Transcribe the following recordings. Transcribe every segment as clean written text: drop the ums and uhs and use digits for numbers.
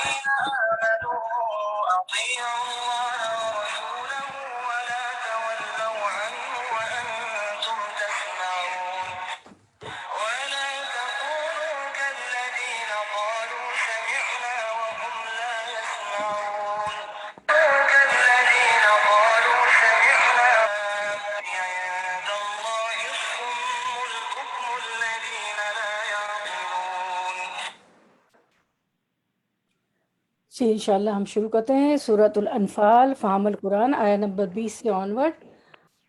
أطيعوا الله ورسوله ولا تولوا عنه وأنتم تسمعون ولا تكونوا كالذين قالوا سمعنا وهم لا يسمعون كالذين قالوا سمعنا عند الله الصم البكم الذين لا يعقلون. جی انشاءاللہ ہم شروع کرتے ہیں سورۃ الانفال فہم القرآن آیہ نمبر 20 سے آنورڈ.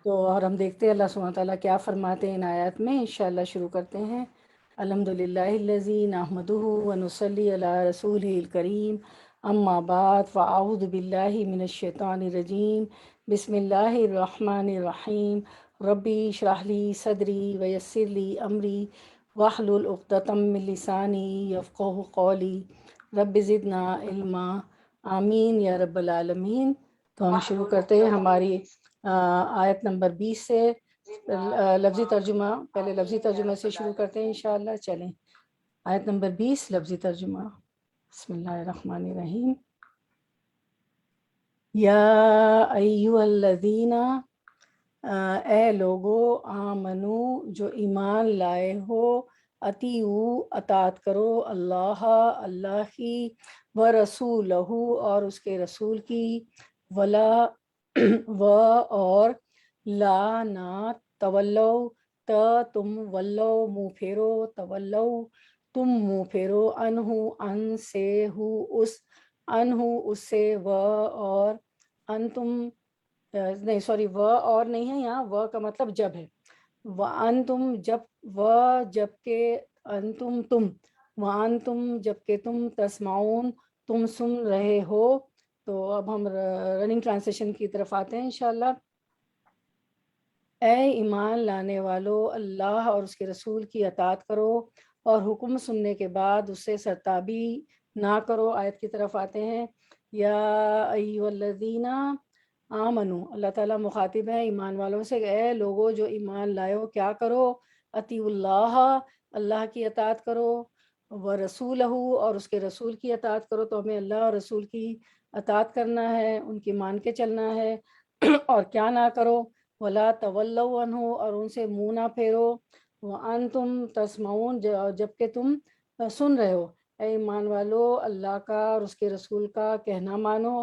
تو اور ہم دیکھتے ہیں اللہ سبحانہ تعالیٰ کیا فرماتے ہیں ان آیات میں. انشاءاللہ شروع کرتے ہیں. الحمدللہ الذی نحمدہ ونصلی علی رسولہ الکریم اما بعد فاعوذ باللہ من الشیطان الرجیم بسم اللہ الرحمن الرحیم ربی اشرح لی صدری ویسر لی امری واحلل عقدۃ من لسانی یفقہوا قولی رب زدنا علما آمین یا رب العالمین. تو ہم شروع کرتے ہیں ہماری آیت نمبر 20 سے. لفظی ترجمہ پہلے لفظی ترجمہ سے شروع کرتے ہیں انشاءاللہ. چلیں آیت نمبر 20 لفظی ترجمہ. بسم اللہ الرحمن الرحیم. یا ایھا الذین اے لوگو آمنو جو ایمان لائے ہو اطیعو اطاعت کرو اللہ اللہ کی و رسولہ اور اس کے رسول کی ولا و اور لا نہ تولو تم ولو منہ پھیرو تولو تم منہ پھیرو انہو ان سے ہو اس انہو اس سے و اور انتم نہیں سوری و اور نہیں ہے یہاں. و کا مطلب جب ہے. وَأَنْتُمْ جب و جب کہ انتم تم وَأَنْتُمْ جب کہ تم تسمعون تم سن رہے ہو. تو اب ہم رننگ ٹرانسلیشن کی طرف آتے ہیں انشاءاللہ. اے ایمان لانے والو اللہ اور اس کے رسول کی اطاعت کرو اور حکم سننے کے بعد اس سے سرتابی نہ کرو. آیت کی طرف آتے ہیں. یا ایھا الذین آمنو اللہ تعالیٰ مخاطب ہے ایمان والوں سے. اے لوگو جو ایمان لائے ہو کیا کرو اطیعوا اللہ اللہ کی اطاعت کرو و رسولہ اور اس کے رسول کی اطاعت کرو. تو ہمیں اللہ اور رسول کی اطاعت کرنا ہے ان کی مان کے چلنا ہے. اور کیا نہ کرو ولا تولوا عنہ اور ان سے منہ نہ پھیرو. وانتم تسمعون جب کہ تم سن رہے ہو. اے ایمان والو اللہ کا اور اس کے رسول کا کہنا مانو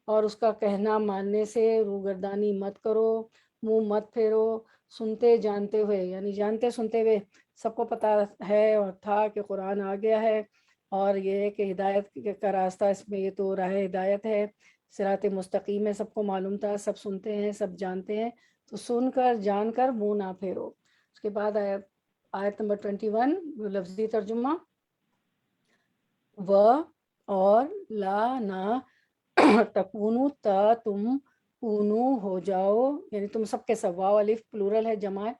اور اس کا کہنا ماننے سے روگردانی مت کرو منہ مت پھیرو سنتے جانتے ہوئے یعنی جانتے سنتے ہوئے. سب کو پتہ ہے اور تھا کہ قرآن آ گیا ہے اور یہ ہے کہ ہدایت کا راستہ اس میں یہ تو راہ ہدایت ہے صراط مستقیم ہے. سب کو معلوم تھا سب سنتے ہیں سب جانتے ہیں. تو سن کر جان کر منہ نہ پھیرو. اس کے بعد آیت نمبر 21 لفظی ترجمہ. و اور لا نہ تکونو تم کونو ہو جاؤ یعنی تم سب کے سب. واو الف پلورل ہے جمع ہے.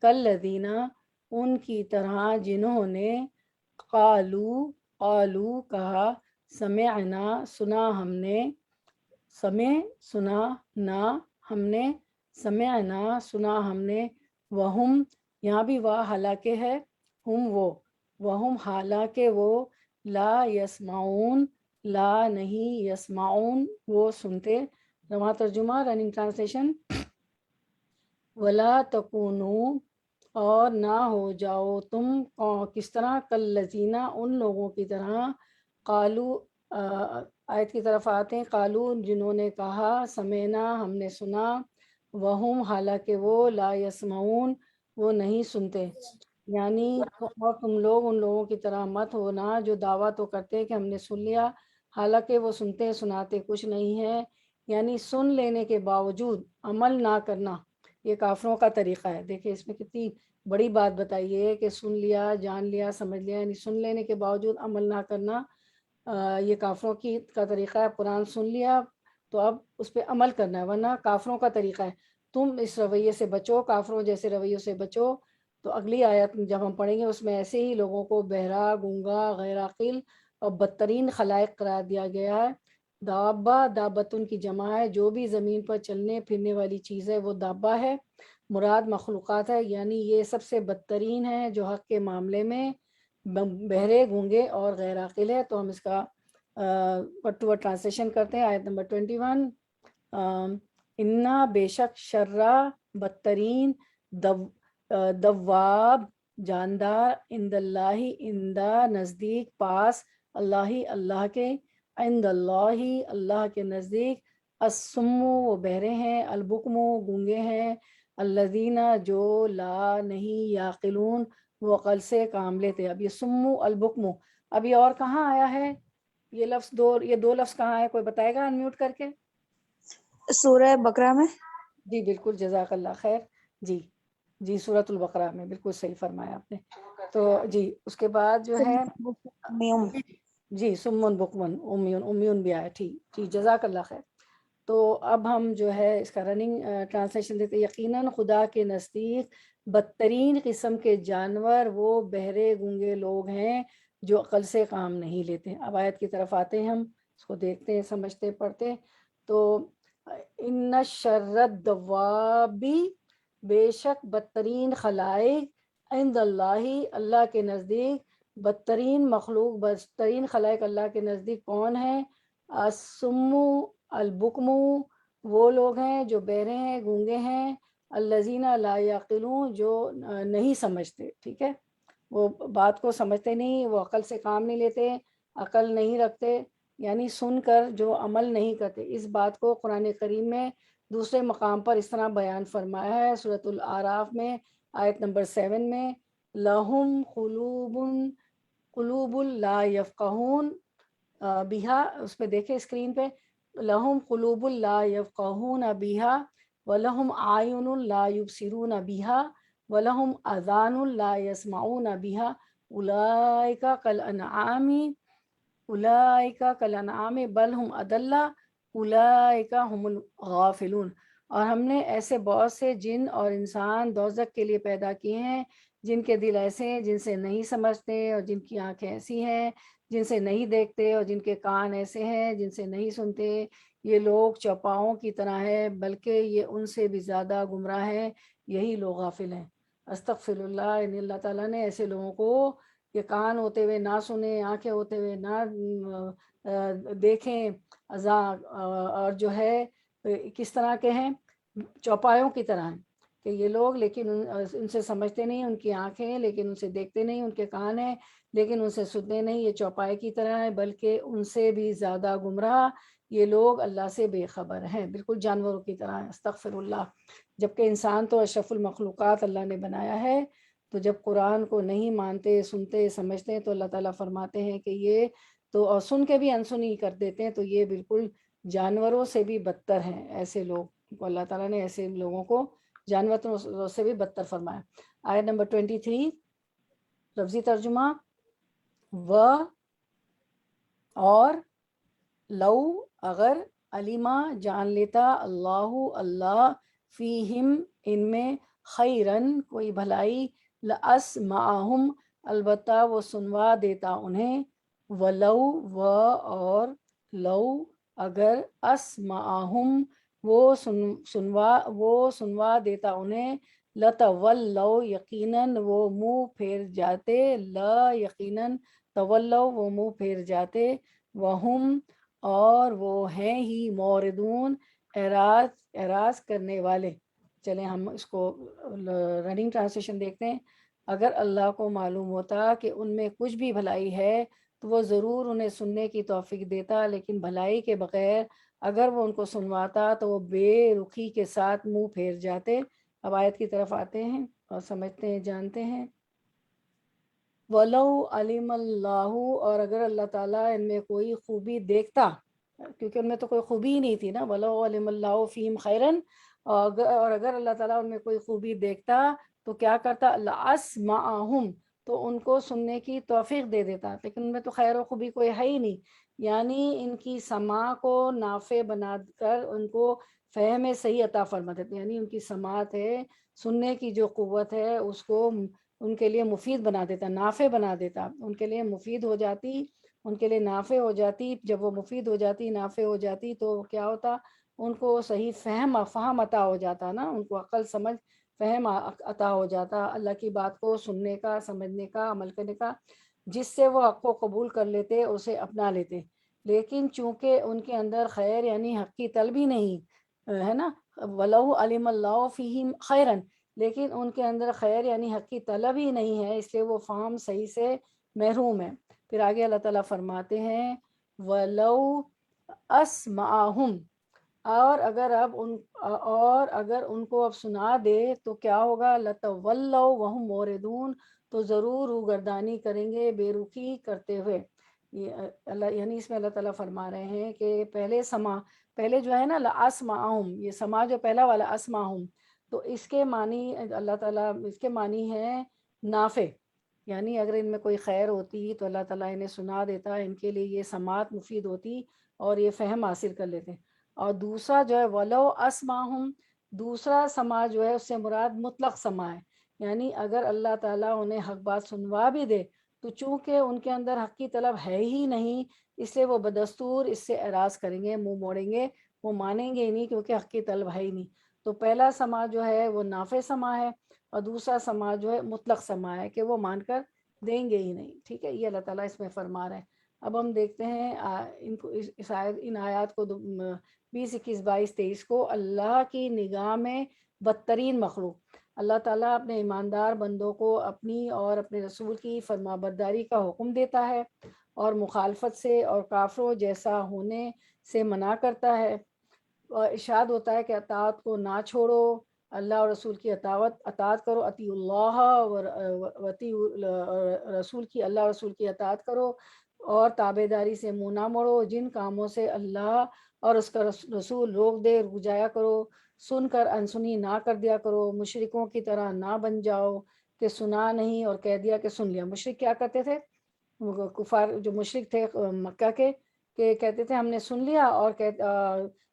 کالذین ان کی طرح جنہوں نے قالو کہا سمعنا سنا ہم نے سمعنا سنا ہم نے وہم یہاں بھی واہ حالانکہ ہے ہم وہ وہم حالانکہ وہ لا یسمعون لا نہیں یسمعون وہ سنتے. رواں ترجمہ رننگ ٹرانسلیشن. ولا تکونو اور نہ ہو جاؤ تم کس طرح کالذین ان لوگوں کی طرح قالو آیت کی طرف آتے ہیں. قالو جنہوں نے کہا سمینا ہم نے سنا وہم حالانکہ وہ لا یسمعون وہ نہیں سنتے. یعنی اور تم لوگ ان لوگوں کی طرح مت ہونا جو دعویٰ تو کرتے کہ ہم نے سن لیا حالانکہ وہ سنتے سناتے کچھ نہیں ہے. یعنی سن لینے کے باوجود عمل نہ کرنا یہ کافروں کا طریقہ ہے. دیکھیں اس میں کتنی بڑی بات بتائی ہے کہ سن لیا جان لیا سمجھ لیا یعنی سن لینے کے باوجود عمل نہ کرنا یہ کافروں کا طریقہ ہے. قرآن سن لیا تو اب اس پہ عمل کرنا ہے ورنہ کافروں کا طریقہ ہے. تم اس رویے سے بچو کافروں جیسے رویوں سے بچو. تو اگلی آیت جب ہم پڑھیں گے اس میں ایسے ہی لوگوں کو بہرا گونگا غیر عاقل اور بدترین خلائق قرار دیا گیا ہے. دابہ دابتن کی جمع ہے. جو بھی زمین پر چلنے پھرنے والی چیز ہے وہ دابہ ہے. مراد مخلوقات ہے یعنی یہ سب سے بدترین ہے جو حق کے معاملے میں بہرے گونگے اور غیر عاقل ہے. تو ہم اس کا ورڈ ٹو ورڈ ٹرانسلیشن کرتے ہیں. آیت نمبر 21. انا بے شک شرہ بدترین دواب جاندار عند اللہ اندہ نزدیک پاس اللہ اللہ کے عند اللہ اللہ کے نزدیک السم وہ بہرے ہیں البکم گونگے ہیں الذین جو لا نہیں یاقلون وہ عقل سے کام لیتے. اب یہ سمو البکم اب یہ اور کہاں آیا ہے یہ لفظ یہ دو لفظ کہاں ہے کوئی بتائے گا انمیوٹ کر کے؟ سورہ بقرہ میں. جی بالکل جزاک اللہ خیر. جی سورۃ البقرہ میں بالکل صحیح فرمایا آپ نے. تو جی اس کے بعد جو ہے جی سمن بکمن امیون بھی آیا. ٹھیک جزاک اللہ خیر. تو اب ہم جو ہے اس کا رننگ ٹرانسلیشن دیتے. یقیناً خدا کے نزدیک بدترین قسم کے جانور وہ بہرے گونگے لوگ ہیں جو عقل سے کام نہیں لیتے. اب آیت کی طرف آتے ہیں، ہم اس کو دیکھتے ہیں، سمجھتے پڑھتے. تو ان شر الدوابی بے شک بدترین خلائق عند اللہ اللہ کے نزدیک بدترین مخلوق بدترین خلائق اللہ کے نزدیک کون ہیں؟ السمو البکمو وہ لوگ ہیں جو بہرے ہیں گونگے ہیں الذین لا یعقلون جو نہیں سمجھتے. ٹھیک ہے، وہ بات کو سمجھتے نہیں، وہ عقل سے کام نہیں لیتے، عقل نہیں رکھتے، یعنی سن کر جو عمل نہیں کرتے. اس بات کو قرآن کریم میں دوسرے مقام پر اس طرح بیان فرمایا ہے سورۃ الاعراف میں آیت نمبر 7 میں لہم قلوب لا یفقہون بہا. اس پہ دیکھیں اسکرین پہ لہم قلوب لا یفقہون بہا ولہم اعین لا یبصرون بہا وَلَهُمْ أَذَانٌ لَا يَسْمَعُونَ بِهَا أُولَئِكَ كَالْأَنْعَامِ بَلْ هُمْ أَضَلُّ أُولَئِكَ هُمُ الْغَافِلُونَ. اور ہم نے ایسے بہت سے جن اور انسان دوزخ کے لیے پیدا کیے ہیں جن کے دل ایسے ہیں جن سے نہیں سمجھتے اور جن کی آنکھیں ایسی ہیں جن سے نہیں دیکھتے اور جن کے کان ایسے ہیں جن سے نہیں سنتے. یہ لوگ چوپاؤں کی طرح ہے بلکہ یہ ان سے بھی زیادہ گمراہ ہے، یہی لوگ غافل ہیں. استغفر اللہ. یعنی اللہ تعالیٰ نے ایسے لوگوں کو کہ کان ہوتے ہوئے نہ سنیں، آنکھیں ہوتے ہوئے نہ دیکھیں، اور جو ہے کس طرح کے ہیں، چوپایوں کی طرح ہیں کہ یہ لوگ لیکن ان سے سمجھتے نہیں، ان کی آنکھیں ہیں لیکن ان سے دیکھتے نہیں، ان کے کان ہیں لیکن ان سے سنتے نہیں. یہ چوپائے کی طرح ہے بلکہ ان سے بھی زیادہ گمراہ. یہ لوگ اللہ سے بے خبر ہیں، بالکل جانوروں کی طرح ہیں. استغفر اللہ. جبکہ انسان تو اشرف المخلوقات اللہ نے بنایا ہے. تو جب قرآن کو نہیں مانتے، سنتے، سمجھتے تو اللہ تعالیٰ فرماتے ہیں کہ یہ تو اور سن کے بھی انسنی کر دیتے ہیں تو یہ بالکل جانوروں سے بھی بدتر ہیں. ایسے لوگ اللہ تعالیٰ نے ایسے لوگوں کو جانوروں سے بھی بدتر فرمایا. آیت نمبر 23 لفظی ترجمہ و اور لو اگر علیمہ جان لیتا اللہ اللہ فیہم ان میں خیرن کوئی بھلائی لاسمعہم البتہ وہ سنوا دیتا انہیں ولو و اور لو اگر اسمعہم وہ سنوا دیتا انہیں لتولوا یقیناً وہ منہ پھیر جاتے یقیناً تولوا وہ منہ پھیر جاتے وہم اور وہ ہیں ہی موردون اعراض کرنے والے. چلیں ہم اس کو رننگ ٹرانسلیشن دیکھتے ہیں. اگر اللہ کو معلوم ہوتا کہ ان میں کچھ بھی بھلائی ہے تو وہ ضرور انہیں سننے کی توفیق دیتا، لیکن بھلائی کے بغیر اگر وہ ان کو سنواتا تو وہ بے رخی کے ساتھ منہ پھیر جاتے. اب آیت کی طرف آتے ہیں اور سمجھتے ہیں، جانتے ہیں. وَلَوْ عَلِمَ اللَّهُ اور اگر اللہ تعالیٰ ان میں کوئی خوبی دیکھتا، کیونکہ ان میں تو کوئی خوبی ہی نہیں تھی نا. وَلَوْ عَلِمَ اللَّهُ فِيهِمْ خَيْرًا اور اگر اللہ تعالیٰ ان میں کوئی خوبی دیکھتا تو کیا کرتا؟ لَأَسْمَعَهُمْ تو ان کو سننے کی توفیق دے دیتا، لیکن ان میں تو خیر و خوبی کوئی ہے ہی نہیں. یعنی ان کی سماع کو نافع بنا کر ان کو فہم صحیح عطا فرما دیتے. یعنی ان کی سماعت ہے، سننے کی جو قوت ہے اس کو ان کے لیے مفید بنا دیتا، نافع بنا دیتا، ان کے لیے مفید ہو جاتی، ان کے لیے نافع ہو جاتی. جب وہ مفید ہو جاتی، نافع ہو جاتی تو کیا ہوتا؟ ان کو صحیح فہم عطا ہو جاتا نا، ان کو عقل سمجھ فہم عطا ہو جاتا اللہ کی بات کو سننے کا، سمجھنے کا، عمل کرنے کا، جس سے وہ حق کو قبول کر لیتے، اسے اپنا لیتے. لیکن چونکہ ان کے اندر خیر یعنی حق کی طلب ہی نہیں ہے نا، وَلَوْ عَلِمَ اللَّهُ فِيهِمْ خَيْرًا، لیکن ان کے اندر خیر یعنی حق کی طلب ہی نہیں ہے، اس لیے وہ فہم صحیح سے محروم ہے۔ پھر آگے اللہ تعالیٰ فرماتے ہیں وَلَوْ أَسْمَعَهُمْ، اور اگر ان کو اب سنا دے تو کیا ہوگا، لَتَوَلَّوْا وَهُمْ مُعْرِضُونَ، تو ضرور روگردانی کریں گے بے رخی کرتے ہوئے۔ یہ اللہ یعنی اس میں اللہ تعالیٰ فرما رہے ہیں کہ پہلے جو ہے نا لَأَسْمَعَهُمْ، یہ سما جو پہلا والا اسمعہم، تو اس کے معنی اللہ تعالیٰ اس کے معنی ہے نافع، یعنی اگر ان میں کوئی خیر ہوتی تو اللہ تعالیٰ انہیں سنا دیتا، ان کے لیے یہ سماعت مفید ہوتی اور یہ فہم حاصل کر لیتے۔ اور دوسرا جو ہے وَلَوْ أَسْمَعَهُمْ، دوسرا سماع جو ہے اس سے مراد مطلق سماع ہے، یعنی اگر اللہ تعالیٰ انہیں حق بات سنوا بھی دے تو چونکہ ان کے اندر حق کی طلب ہے ہی نہیں، اس لیے وہ بدستور اس سے اعراض کریں گے، منہ موڑیں گے، وہ مانیں گے ہی نہیں کیونکہ حق کی طلب ہے ہی نہیں۔ تو پہلا سماع جو ہے وہ نافع سماع ہے، اور دوسرا سماع جو ہے مطلق سماع ہے کہ وہ مان کر دیں گے ہی نہیں، ٹھیک ہے، یہ اللہ تعالیٰ اس میں فرما رہے ہیں۔ اب ہم دیکھتے ہیں ان آیات کو 20، 21، 22، 23 کو، اللہ کی نگاہ میں بدترین مخلوق، اللہ تعالیٰ اپنے ایماندار بندوں کو اپنی اور اپنے رسول کی فرما برداری کا حکم دیتا ہے اور مخالفت سے اور کافروں جیسا ہونے سے منع کرتا ہے، اور ارشاد ہوتا ہے کہ اطاعت کو نہ چھوڑو، اللہ اور رسول کی اطاعت کرو، اطیع اللہ و اطیع رسول کی، اللہ اور رسول کی اطاعت کرو اور تابع داری سے منہ نہ موڑو، جن کاموں سے اللہ اور اس کا رسول روک دے رک جایا کرو، سن کر انسنی نہ کر دیا کرو، مشرکوں کی طرح نہ بن جاؤ کہ سنا نہیں اور کہہ دیا کہ سن لیا۔ مشرک کیا کرتے تھے، کفار جو مشرک تھے مکہ کے، کہ کہتے تھے ہم نے سن لیا، اور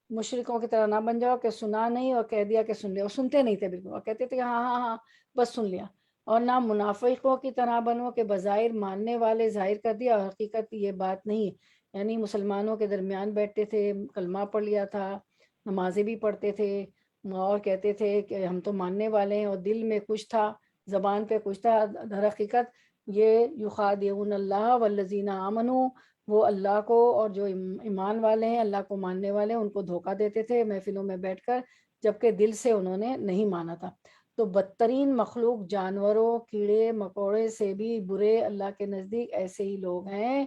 مشرکوں کی طرح نہ بن جاؤ کہ سنا نہیں اور کہہ دیا کہ سن لیا، اور سنتے نہیں تھے بالکل، اور کہتے تھے ہاں ہاں ہاں بس سن لیا۔ اور نہ منافقوں کی طرح بنو کہ بظاہر ماننے والے ظاہر کر دیا اور حقیقت یہ بات نہیں ہے، یعنی مسلمانوں کے درمیان بیٹھتے تھے، کلمہ پڑھ لیا تھا، نمازیں بھی پڑھتے تھے، اور کہتے تھے کہ ہم تو ماننے والے ہیں، اور دل میں کچھ تھا، زبان پہ کچھ تھا، در حقیقت یہ یخادعون اللہ والذین آمنوا، وہ اللہ کو اور جو ایمان والے ہیں، اللہ کو ماننے والے ہیں، ان کو دھوکہ دیتے تھے محفلوں میں بیٹھ کر، جبکہ دل سے انہوں نے نہیں مانا تھا۔ تو بدترین مخلوق جانوروں کیڑے مکوڑے سے بھی برے اللہ کے نزدیک ایسے ہی لوگ ہیں۔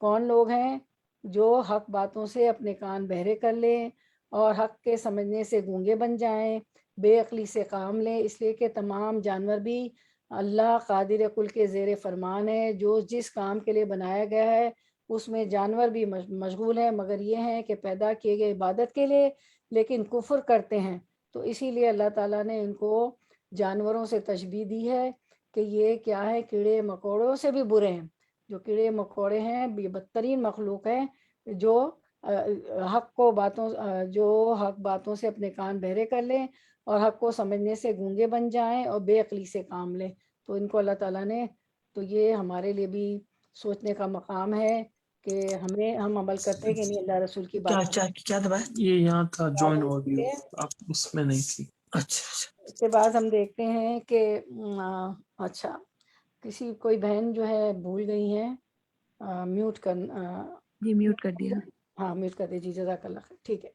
کون لوگ ہیں؟ جو حق باتوں سے اپنے کان بہرے کر لیں اور حق کے سمجھنے سے گونگے بن جائیں، بے عقلی سے کام لیں، اس لیے کہ تمام جانور بھی اللہ قادر کل کے زیر فرمان ہے، جو جس کام کے لیے بنایا گیا ہے اس میں جانور بھی مشغول ہیں، مگر یہ ہیں کہ پیدا کیے گئے عبادت کے لیے لیکن کفر کرتے ہیں، تو اسی لیے اللہ تعالیٰ نے ان کو جانوروں سے تشبیہ دی ہے کہ یہ کیا ہے، کیڑے مکوڑوں سے بھی برے ہیں۔ جو کیڑے مکوڑے ہیں یہ بدترین مخلوق ہیں، جو جو حق باتوں سے اپنے کان بہرے کر لیں اور حق کو سمجھنے سے گونگے بن جائیں اور بے عقلی سے کام لیں، تو ان کو اللہ تعالیٰ نے، تو یہ ہمارے لیے بھی سوچنے کا مقام ہے کہ ہم عمل کرتے ہیں کہ نہیں اللہ رسول کی کیا بات کیا کیا دبایا؟ یہ یہاں تھا جوائن آڈیو، آپ اس میں نہیں تھی۔ اچھا اس کے بعد ہم دیکھتے ہیں کہ اچھا کوئی بہن جو ہے بھول گئی ہیں میوٹ کرنا، جی میوٹ کر دیا۔ ہاں میوٹ کر دیجیے، جزاک اللہ خیر، ٹھیک ہے۔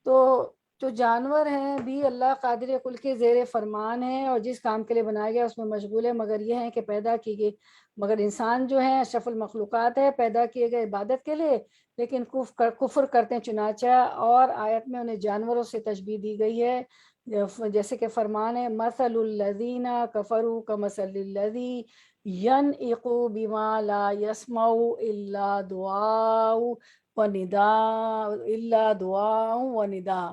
تو جو جانور ہیں بھی اللہ قادر کل کے زیر فرمان ہے اور جس کام کے لیے بنایا گیا اس میں مشغول ہے، مگر یہ ہے کہ پیدا کی گئی، مگر انسان جو ہے اشرف المخلوقات ہے، پیدا کیے گئے عبادت کے لیے لیکن کفر کرتے ہیں، چنانچہ اور آیت میں انہیں جانوروں سے تشبیہ دی گئی ہے، جیسے کہ فرمان ہے مثل الذین کفروا کمثل الذی ینعق بما لا یسمع الا دعاء و ندا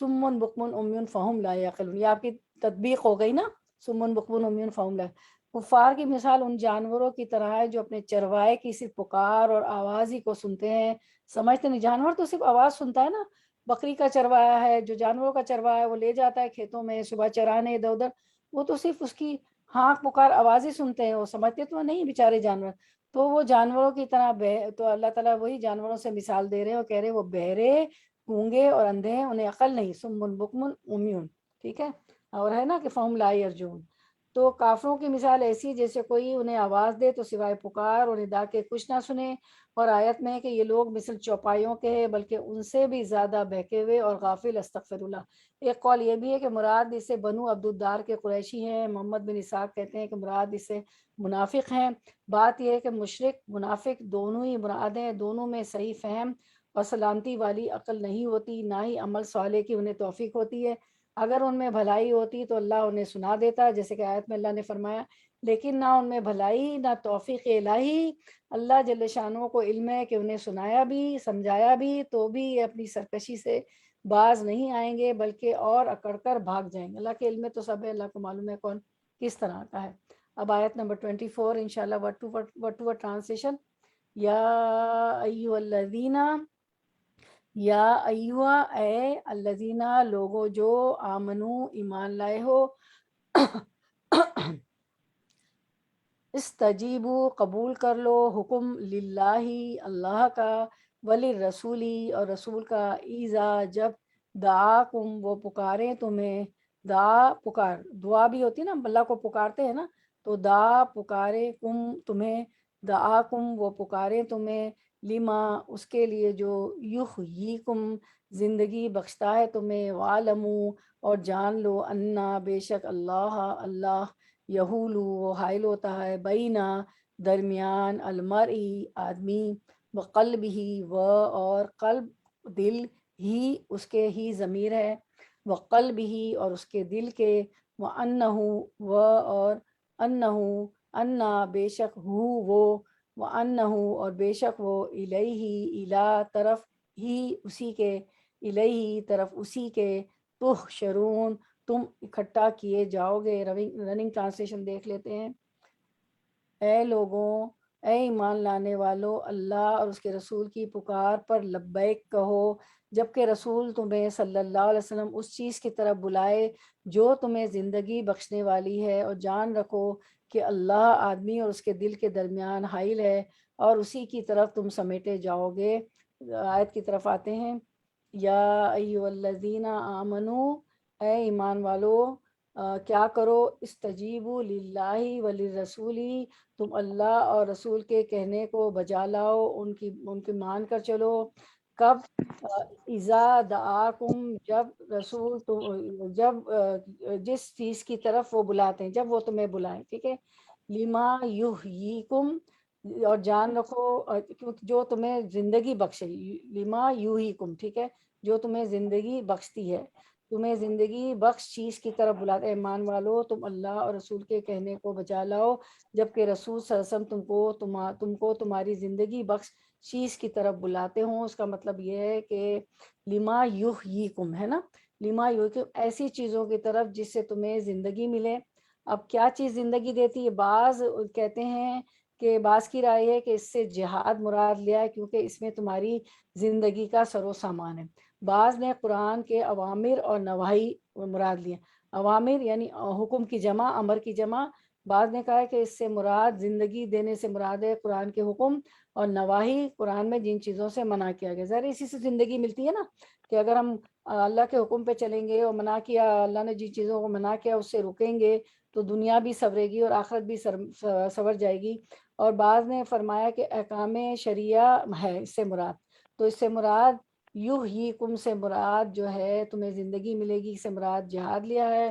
سمن بکمن امیون فہم لا یعقلون، یہ آپ کی تطبیق ہو گئی نا، سمن بکمن امیون فہم لا۔ کفار کی مثال ان جانوروں کی طرح ہے جو اپنے چروائے کی صرف پکار اور آواز ہی کو سنتے ہیں، سمجھتے نہیں، جانور تو صرف آواز سنتا ہے نا، بکری کا چروایا ہے جو جانوروں کا چروایا ہے وہ لے جاتا ہے کھیتوں میں صبح چرانے ادھر ادھر، وہ تو صرف اس کی ہانک پکار آواز ہی سنتے ہیں، وہ سمجھتے تو نہیں بیچارے جانور، تو وہ جانوروں کی طرح تو اللہ تعالیٰ وہی جانوروں سے مثال دے رہے ہیں اور کہہ رہے ہیں وہ بہرے گونگے اور اندھے ہیں، انہیں عقل نہیں، سمن بکمن امیون، ٹھیک ہے، اور ہے نا کہ فہم لا یرجون۔ تو کافروں کی مثال ایسی جیسے کوئی انہیں آواز دے تو سوائے پکار اور ندا کے کچھ نہ سنے، اور آیت میں ہے کہ یہ لوگ مثل چوپائیوں کے ہیں بلکہ ان سے بھی زیادہ بہکے ہوئے اور غافل، استغفر اللہ۔ ایک قول یہ بھی ہے کہ مراد اس سے بنو عبد الدار کے قریشی ہیں۔ محمد بن اسحاق کہتے ہیں کہ مراد اس سے منافق ہیں۔ بات یہ ہے کہ مشرک منافق دونوں ہی مراد ہیں، دونوں میں صحیح فہم اور سلامتی والی عقل نہیں ہوتی، نہ ہی عمل صالح کی انہیں توفیق ہوتی ہے۔ اگر ان میں بھلائی ہوتی تو اللہ انہیں سنا دیتا، جیسے کہ آیت میں اللہ نے فرمایا، لیکن نہ ان میں بھلائی نہ توفیق الہی۔ اللہ جل شانہ کو علم ہے کہ انہیں سنایا بھی سمجھایا بھی تو بھی یہ اپنی سرکشی سے باز نہیں آئیں گے بلکہ اور اکڑ کر بھاگ جائیں گے۔ اللہ کے علم میں تو سب ہے، اللہ کو معلوم ہے کون کس طرح کا ہے۔ اب آیت نمبر 24 انشاءاللہ ورڈ ٹو ورڈ ٹرانسلیشن۔ یا ایھا الذین، یا ایھا اے الذین لوگو جو آمنو ایمان لائے ہو، استجیبو قبول کر لو حکم للہ اللہ کا، ولی رسولی اور رسول کا، ایزا جب دعاکم وہ پکاریں تمہیں، دعا پکار دعا بھی ہوتی ہے نا، اللہ کو پکارتے ہیں نا، تو دعا پکارے کم تمہیں، دعاکم وہ پکاریں تمہیں، لما اس کے لیے جو یحییکم زندگی بخشتا ہے تمہیں، وعلموا اور جان لو، انا بے شک اللہ یحولو وہ حائل ہوتا ہے، بینا درمیان، المرئی آدمی، وقلبہ وہ اور قلب دل، ہی اس کے ہی ضمیر ہے، وقلبہ اور اس کے دل کے، وانہ وہ اور انہ انا بے شک ہو وہ، وانہ اور بے شک وہ، الیہ الی طرف ہی اسی کے، الیہ طرف اسی کے، تحشرون تم اکٹھا کیے جاؤ گے۔ رننگ ٹرانسلیشن دیکھ لیتے ہیں۔ اے لوگوں، اے ایمان لانے والو، اللہ اور اس کے رسول کی پکار پر لبیک کہو، جبکہ رسول تمہیں صلی اللہ علیہ وسلم اس چیز کی طرف بلائے جو تمہیں زندگی بخشنے والی ہے، اور جان رکھو کہ اللہ آدمی اور اس کے دل کے درمیان حائل ہے اور اسی کی طرف تم سمیٹے جاؤ گے۔ آیت کی طرف آتے ہیں۔ یا ایھا الذین آمنو اے ایمان والو، کیا کرو، استجیبوا للہ وللرسولی تم اللہ اور رسول کے کہنے کو بجا لاؤ، ان کی مان کر چلو۔ کب؟ اذا دعاکم جب رسول جب جس چیز کی طرف وہ بلاتے ہیں، جب وہ تمہیں بلائیں، ٹھیک ہے، لما یحییکم اور جان رکھو جو تمہیں زندگی بخشے، لما یحییکم، ٹھیک ہے، جو تمہیں زندگی بخشتی ہے، تمہیں زندگی بخش چیز کی طرف بلاتے ہیں۔ ایمان والو تم اللہ اور رسول کے کہنے کو بجا لاؤ، جبکہ رسول صلی اللہ علیہ وسلم تم کو تمہاری زندگی بخش چیز کی طرف بلاتے ہوں۔ اس کا مطلب یہ ہے کہ لما یحییکم ہے نا، لما یحییکم ایسی چیزوں کی طرف جس سے تمہیں زندگی ملے۔ اب کیا چیز زندگی دیتی ہے؟ بعض کہتے ہیں کہ بعض کی رائے ہے کہ اس سے جہاد مراد لیا ہے کیونکہ اس میں تمہاری زندگی کا سر و سامان ہے۔ بعض نے قرآن کے اوامر اور نواہی مراد لیے، اوامر یعنی حکم کی جمع، امر کی جمع۔ بعض نے کہا ہے کہ اس سے مراد زندگی دینے سے مراد ہے قرآن کے حکم، اور نواہی قرآن میں جن چیزوں سے منع کیا گیا، ظاہر اسی سے زندگی ملتی ہے نا، کہ اگر ہم اللہ کے حکم پہ چلیں گے اور منع کیا، اللہ نے جن چیزوں کو منع کیا اس سے رکیں گے تو دنیا بھی سورے گی اور آخرت بھی سور جائے گی۔ اور بعض نے فرمایا کہ احکام شریعہ ہے اس سے مراد، تو اس سے مراد یحییکم سے مراد جو ہے تمہیں زندگی ملے گی سے مراد جہاد لیا ہے،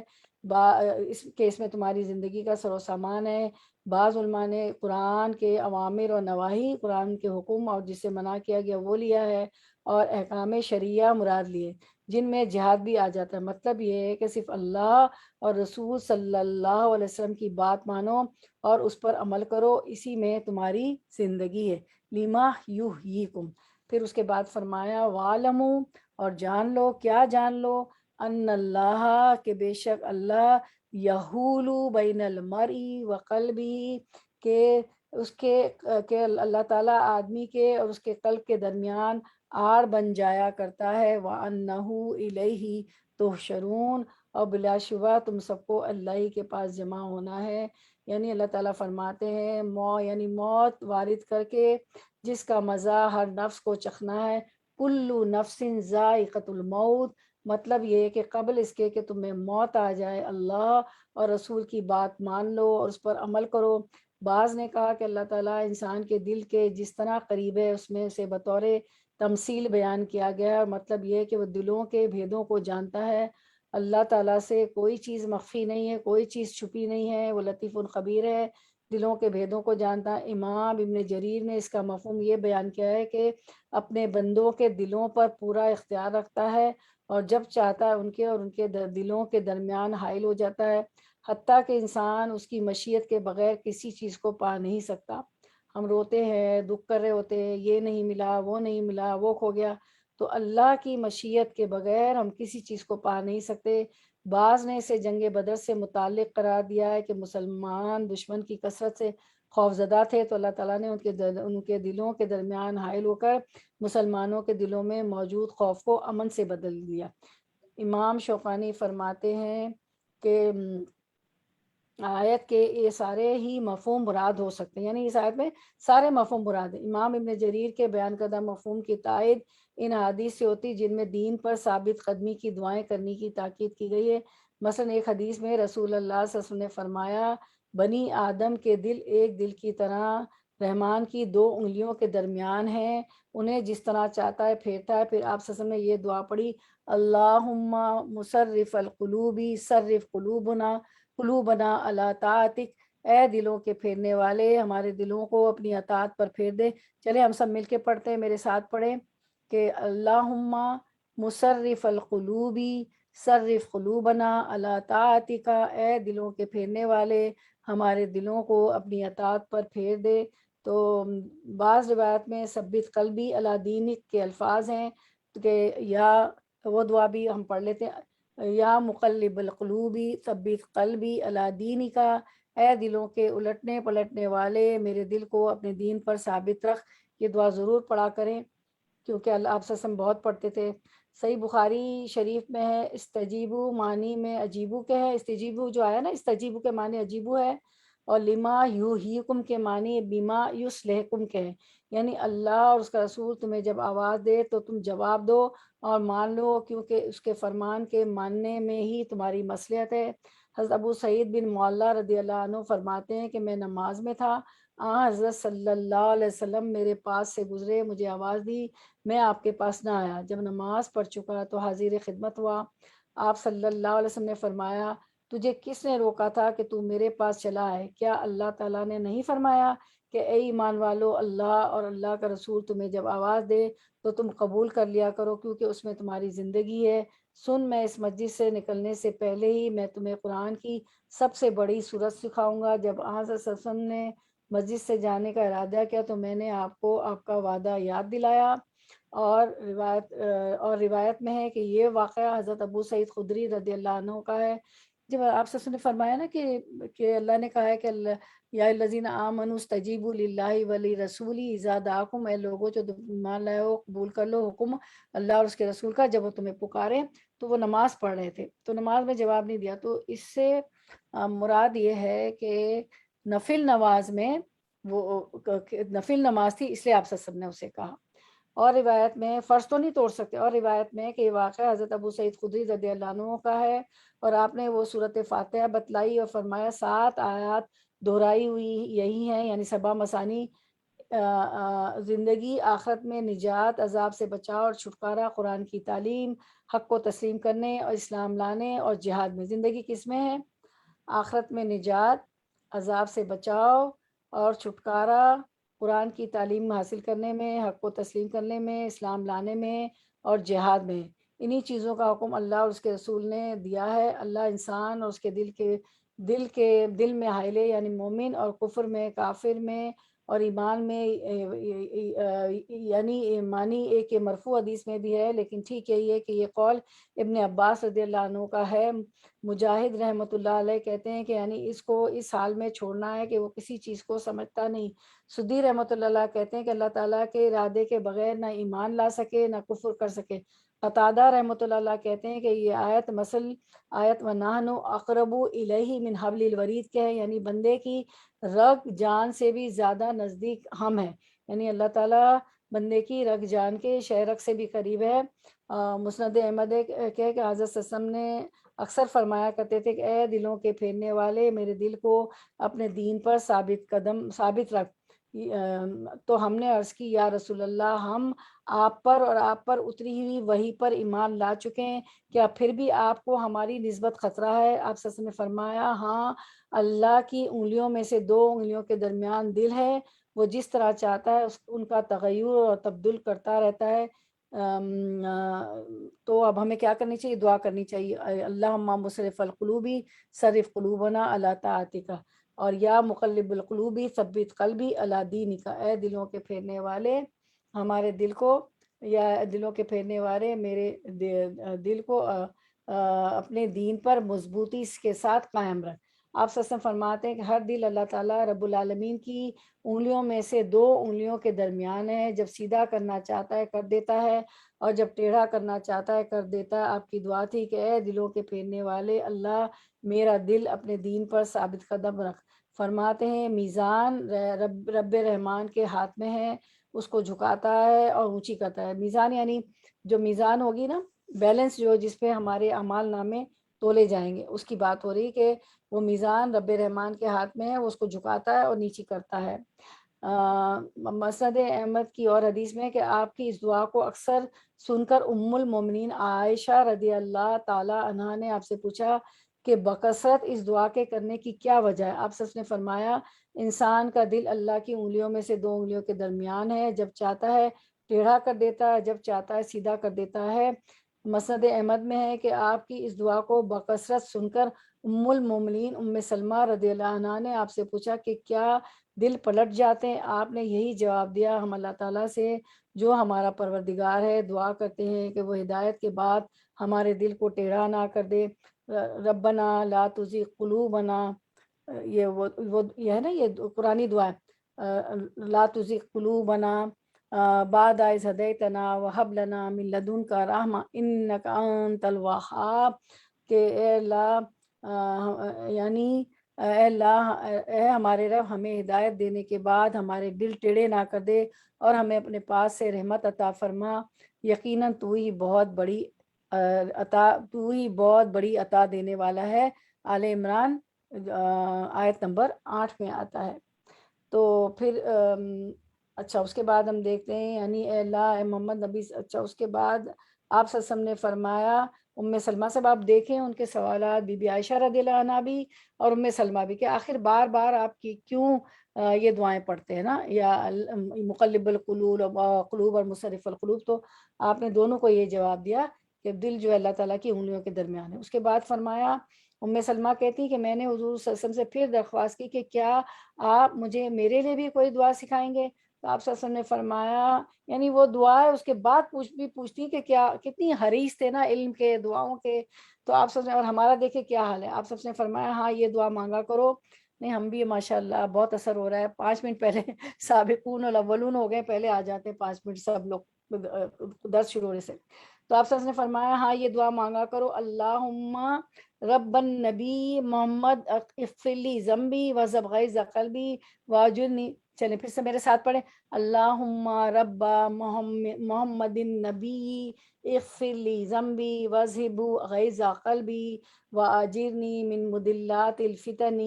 اس کیس میں تمہاری زندگی کا سر و سامان ہے۔ بعض علماء نے قرآن کے اوامر اور نواہی، قرآن کے حکم اور جس سے منع کیا گیا وہ لیا ہے، اور احکام شریعہ مراد لیے جن میں جہاد بھی آ جاتا ہے۔ مطلب یہ ہے کہ صرف اللہ اور رسول صلی اللہ علیہ وسلم کی بات مانو اور اس پر عمل کرو، اسی میں تمہاری زندگی ہے۔ لما یحییکم، پھر اس کے بعد فرمایا وَعْلَمُوا اور جان لو، کیا جان لو، ان اللہ کہ بے شک اللہ، یحول بین المرء وقلبہ کہ اس کے اللہ تعالیٰ آدمی کے اور اس کے قلب کے درمیان آڑ بن جایا کرتا ہے، وَأَنَّهُ إِلَيْهِ تُحْشَرُونَ اور بلا شبہ تم سب کو اللہ ہی کے پاس جمع ہونا ہے۔ یعنی اللہ تعالیٰ فرماتے ہیں یعنی موت وارد کر کے جس کا مزہ ہر نفس کو چکھنا ہے، کل نفس ذائقۃ الموت، مطلب یہ کہ قبل اس کے کہ تمہیں موت آ جائے اللہ اور رسول کی بات مان لو اور اس پر عمل کرو۔ بعض نے کہا کہ اللہ تعالیٰ انسان کے دل کے جس طرح قریب ہے اس میں سے بطور تمثیل بیان کیا گیا ہے، اور مطلب یہ ہے کہ وہ دلوں کے بھیدوں کو جانتا ہے۔ اللہ تعالیٰ سے کوئی چیز مخفی نہیں ہے، کوئی چیز چھپی نہیں ہے، وہ لطیف الخبیر ہے، دلوں کے بھیدوں کو جانتا ہے۔ امام ابن جریر نے اس کا مفہوم یہ بیان کیا ہے کہ اپنے بندوں کے دلوں پر پورا اختیار رکھتا ہے اور جب چاہتا ہے ان کے اور ان کے دلوں کے درمیان حائل ہو جاتا ہے، حتیٰ کہ انسان اس کی مشیت کے بغیر کسی چیز کو پا نہیں سکتا۔ ہم روتے ہیں، دکھ کر رہے ہوتے ہیں، یہ نہیں ملا، وہ نہیں ملا، وہ کھو گیا، تو اللہ کی مشیت کے بغیر ہم کسی چیز کو پا نہیں سکتے۔ بعض نے اسے جنگ بدر سے متعلق قرار دیا ہے کہ مسلمان دشمن کی کثرت سے خوفزدہ تھے تو اللہ تعالیٰ نے ان کے دلوں کے درمیان حائل ہو کر مسلمانوں کے دلوں میں موجود خوف کو امن سے بدل دیا۔ امام شوکانی فرماتے ہیں کہ آیت کے یہ سارے ہی مفہوم مراد ہو سکتے ہیں، یعنی اس آیت میں سارے مفہوم مراد ہیں۔ امام ابن جریر کے بیان کردہ مفہوم کی تائید ان حدیث سے ہوتی جن میں دین پر ثابت قدمی کی دعائیں کرنے کی تاکید کی گئی ہے۔ مثلا ایک حدیث میں رسول اللہ صلی اللہ علیہ وسلم نے فرمایا بنی آدم کے دل ایک دل کی طرح رحمان کی دو انگلیوں کے درمیان ہیں، انہیں جس طرح چاہتا ہے پھیرتا ہے۔ پھر آپ صلی اللہ علیہ وسلم نے یہ دعا پڑھی، اللہم مصرف القلوبی صرف قلوبنا علی طاعتک، اے دلوں کے پھیرنے والے ہمارے دلوں کو اپنی اطاعت پر پھیر دے۔ چلے ہم سب مل کے پڑھتے ہیں، میرے ساتھ پڑھیں کہ اللہم مصرف القلوبی صرف قلوبنا علی طاعتک، اے دلوں کے پھیرنے والے ہمارے دلوں کو اپنی اطاعت پر پھیر دے۔ تو بعض روایت میں ثبت قلبی علی دینک کے الفاظ ہیں کہ یا وہ دعا بھی ہم پڑھ لیتے ہیں، یا مقلب القلوبی ثبت قلبی علی دینک، اے دلوں کے الٹنے پلٹنے والے میرے دل کو اپنے دین پر ثابت رکھ۔ یہ دعا ضرور پڑھا کریں کیونکہ اللہ آپ سے بہت پڑھتے تھے۔ صحیح بخاری شریف میں ہے استجیبو معنی میں عجیبو کے ہے، استجیبو جو آیا نا استجیبو کے معنی عجیبو ہے، اور لما یحییکم کے معنی بما یصلحکم کے ہے، یعنی اللہ اور اس کا رسول تمہیں جب آواز دے تو تم جواب دو اور مان لو کیونکہ اس کے فرمان کے ماننے میں ہی تمہاری مصلحت ہے۔ حضرت ابو سعید بن معلیٰ رضی اللہ عنہ فرماتے ہیں کہ میں نماز میں تھا، حضرت صلی اللہ علیہ وسلم میرے پاس سے گزرے، مجھے آواز دی، میں آپ کے پاس نہ آیا۔ جب نماز پڑھ چکا تو حاضر خدمت ہوا، آپ صلی اللہ علیہ وسلم نے فرمایا تجھے کس نے روکا تھا کہ تو میرے پاس چلا ہے؟ کیا اللہ تعالیٰ نے نہیں فرمایا کہ اے ایمان والو اللہ اور اللہ کا رسول تمہیں جب آواز دے تو تم قبول کر لیا کرو کیونکہ اس میں تمہاری زندگی ہے۔ سن، میں اس مسجد سے نکلنے سے پہلے ہی میں تمہیں قرآن کی سب سے بڑی صورت سکھاؤں گا۔ جب حضرت صلی اللہ علیہ وسلم نے مسجد سے جانے کا ارادہ کیا تو میں نے آپ کو آپ کا وعدہ یاد دلایا، اور روایت میں ہے کہ یہ واقعہ حضرت ابو سعید خدری رضی اللہ عنہ کا ہے۔ جب آپ سے نے فرمایا نا کہ اللہ نے کہا ہے کہ یا الذین آمنوا استجیبوا للہ ولرسولہ اذا دعاکم، اے لوگوں جو ایمان لائے ہو قبول کر لو حکم اللہ اور اس کے رسول کا جب وہ تمہیں پکارے۔ تو وہ نماز پڑھ رہے تھے تو نماز میں جواب نہیں دیا، تو اس سے مراد یہ ہے کہ نفل نماز میں وہ نفل نماز تھی اس لیے آپ نے اسے کہا۔ اور روایت میں فرض تو نہیں توڑ سکتے، اور روایت میں کہ یہ واقعہ حضرت ابو سعید خدری رضی اللہ عنہ کا ہے، اور آپ نے وہ سورۃ فاتحہ بتلائی اور فرمایا 7 آیات دہرائی ہوئی یہی ہیں، یعنی 7 مسانی زندگی آخرت میں نجات، عذاب سے بچاؤ اور چھٹکارا، قرآن کی تعلیم، حق کو تسلیم کرنے اور اسلام لانے اور جہاد میں۔ زندگی کس میں ہے؟ آخرت میں نجات، عذاب سے بچاؤ اور چھٹکارا، قرآن کی تعلیم حاصل کرنے میں، حق کو تسلیم کرنے میں، اسلام لانے میں اور جہاد میں۔ انہی چیزوں کا حکم اللہ اور اس کے رسول نے دیا ہے۔ اللہ انسان اور اس کے دل میں حائل ہے، یعنی مومن اور کفر میں، کافر میں اور ایمان میں، یعنی معنی ایک مرفوع حدیث میں بھی ہے، لیکن ٹھیک یہی ہے کہ یہ قول ابن عباس رضی اللہ عنہ کا ہے۔ مجاہد رحمۃ اللہ علیہ کہتے ہیں کہ یعنی اس کو اس حال میں چھوڑنا ہے کہ وہ کسی چیز کو سمجھتا نہیں۔ سدی رحمۃ اللہ علیہ کہتے ہیں کہ اللہ تعالیٰ کے ارادے کے بغیر نہ ایمان لا سکے نہ کفر کر سکے۔ قتادہ رحمۃ اللہ علیہ کہتے ہیں کہ یہ آیت مثل آیت وَنَحْنُ أَقْرَبُ إِلَيْهِ مِنْ حَبْلِ الْوَرِيدِ کے ہے، یعنی بندے کی رگ جان سے بھی زیادہ نزدیک ہم ہیں، یعنی اللہ تعالیٰ بندے کی رگ جان کے شہرک سے بھی قریب ہے۔ مسند احمد کہ حضرت صلی اللہ علیہ وسلم نے اکثر فرمایا کرتے تھے کہ اے دلوں کے پھیرنے والے، میرے دل کو اپنے دین پر ثابت رکھ۔ تو ہم نے عرض کی یا رسول اللہ، ہم آپ پر اور آپ پر اتری ہوئی وحی پر ایمان لا چکے ہیں، کیا پھر بھی آپ کو ہماری نسبت خطرہ ہے؟ آپ صلی اللہ علیہ وسلم نے فرمایا ہاں، اللہ کی انگلیوں میں سے 2 انگلیوں کے درمیان دل ہے، وہ جس طرح چاہتا ہے ان کا تغیر اور تبدل کرتا رہتا ہے۔ تو اب ہمیں کیا کرنی چاہیے؟ دعا کرنی چاہیے، اللہم مصرف القلوب صرف قلوبنا علی طاعتک، اور یا مقلب القلوب ثبت قلبی علی دینک، اے دلوں کے پھیرنے والے ہمارے دل کو، یا دلوں کے پھیرنے والے میرے دل کو اپنے دین پر مضبوطی کے ساتھ قائم رکھ۔ آپ صلی اللہ علیہ وسلم فرماتے ہیں کہ ہر دل اللہ تعالیٰ رب العالمین کی انگلیوں میں سے 2 انگلیوں کے درمیان ہے، جب سیدھا کرنا چاہتا ہے کر دیتا ہے، اور جب ٹیڑھا کرنا چاہتا ہے کر دیتا ہے۔ آپ کی دعا تھی کہ اے دلوں کے پھیرنے والے اللہ، میرا دل اپنے دین پر ثابت قدم رکھ۔ فرماتے ہیں میزان رب رحمان کے ہاتھ میں ہے، اس کو جھکاتا ہے اور اونچی کرتا ہے۔ میزان یعنی جو میزان ہوگی نا، بیلنس جو جس پہ ہمارے اعمال نامے تولے جائیں گے، اس کی بات ہو رہی کہ وہ میزان رب رحمان کے ہاتھ میں ہے، وہ اس کو جھکاتا ہے اور نیچی کرتا ہے۔ مسند احمد کی اور حدیث میں کہ آپ کی اس دعا کو اکثر سن کر ام المومنین عائشہ رضی اللہ تعالی عنہا نے آپ سے پوچھا کہ بکثرت اس دعا کے کرنے کی کیا وجہ ہے؟ آپ سب نے فرمایا انسان کا دل اللہ کی انگلیوں میں سے 2 انگلیوں کے درمیان ہے، جب چاہتا ہے ٹیڑھا کر دیتا ہے، جب چاہتا ہے سیدھا کر دیتا ہے۔ مسند احمد میں ہے کہ آپ کی اس دعا کو بکثرت سن کر ام المومنین ام سلمہ رضی اللہ عنہا نے آپ سے پوچھا کہ کیا دل پلٹ جاتے ہیں؟ آپ نے یہی جواب دیا، ہم اللہ تعالیٰ سے جو ہمارا پروردگار ہے دعا کرتے ہیں کہ وہ ہدایت کے بعد ہمارے دل کو ٹیڑھا نہ کر دے۔ ربنا لا تزغ قلوبنا، یہ ہے نا، یہ قرآنی دعا ہے، لا تزغ قلوبنا بعد اذ ہدیتنا وہب لنا من لدنک رحمہ انک انت الوہاب، کہ اے اللہ یعنی اے اللہ، اے ہمارے رب، ہمیں ہدایت دینے کے بعد ہمارے دل ٹیڑھے نہ کر دے اور ہمیں اپنے پاس سے رحمت عطا فرما، یقیناً تو ہی بہت بڑی عطا دینے والا ہے۔ آل عمران آیت نمبر 8 میں آتا ہے۔ تو پھر اچھا اس کے بعد ہم دیکھتے ہیں یعنی اے اللہ اے محمد نبی، اچھا اس کے بعد آپ صلی اللہ علیہ وسلم نے فرمایا ام سلمہ سے، آپ دیکھیں ان کے سوالات، بی بی عائشہ رضی اللہ عنہا بھی اور ام سلمہ بھی، کہ آخر بار بار آپ کی کیوں یہ دعائیں پڑھتے ہیں نا، یا مقلب القلوب اور مصرف القلوب، تو آپ نے دونوں کو یہ جواب دیا کہ دل جو اللہ تعالیٰ کی انگلیوں کے درمیان ہے۔ اس کے بعد فرمایا، ام سلمہ کہتی کہ میں نے حضور صلی اللہ علیہ وسلم سے پھر درخواست کی کہ کیا آپ مجھے میرے لیے بھی کوئی دعا سکھائیں گے؟ تو آپ صلی اللہ علیہ وسلم نے فرمایا، یعنی وہ دعا ہے اس کے بعد پوچھتی کہ کیا کتنی حریص تھے نا علم کے، دعاؤں کے۔ تو آپ سب نے، اور ہمارا دیکھیں کیا حال ہے، آپ سب نے فرمایا ہاں یہ دعا مانگا کرو۔ نہیں، ہم بھی ماشاءاللہ بہت اثر ہو رہا ہے، 5 منٹ پہلے سابقون الاولون ہو گئے، پہلے آ جاتے ہیں 5 منٹ سب لوگ درس شروع ہونے سے۔ تو آپ سب نے فرمایا ہاں یہ دعا مانگا کرو، اللہم رب النبی محمد اغفر لی ذنبی وذهب غیظ قلبی واجرنی، چلیں پھر سے میرے ساتھ پڑھیں، اللہم رب محمد النبی اغفر لی ذنبی وذهب غیظ قلبی واجرنی من مضلات الفتن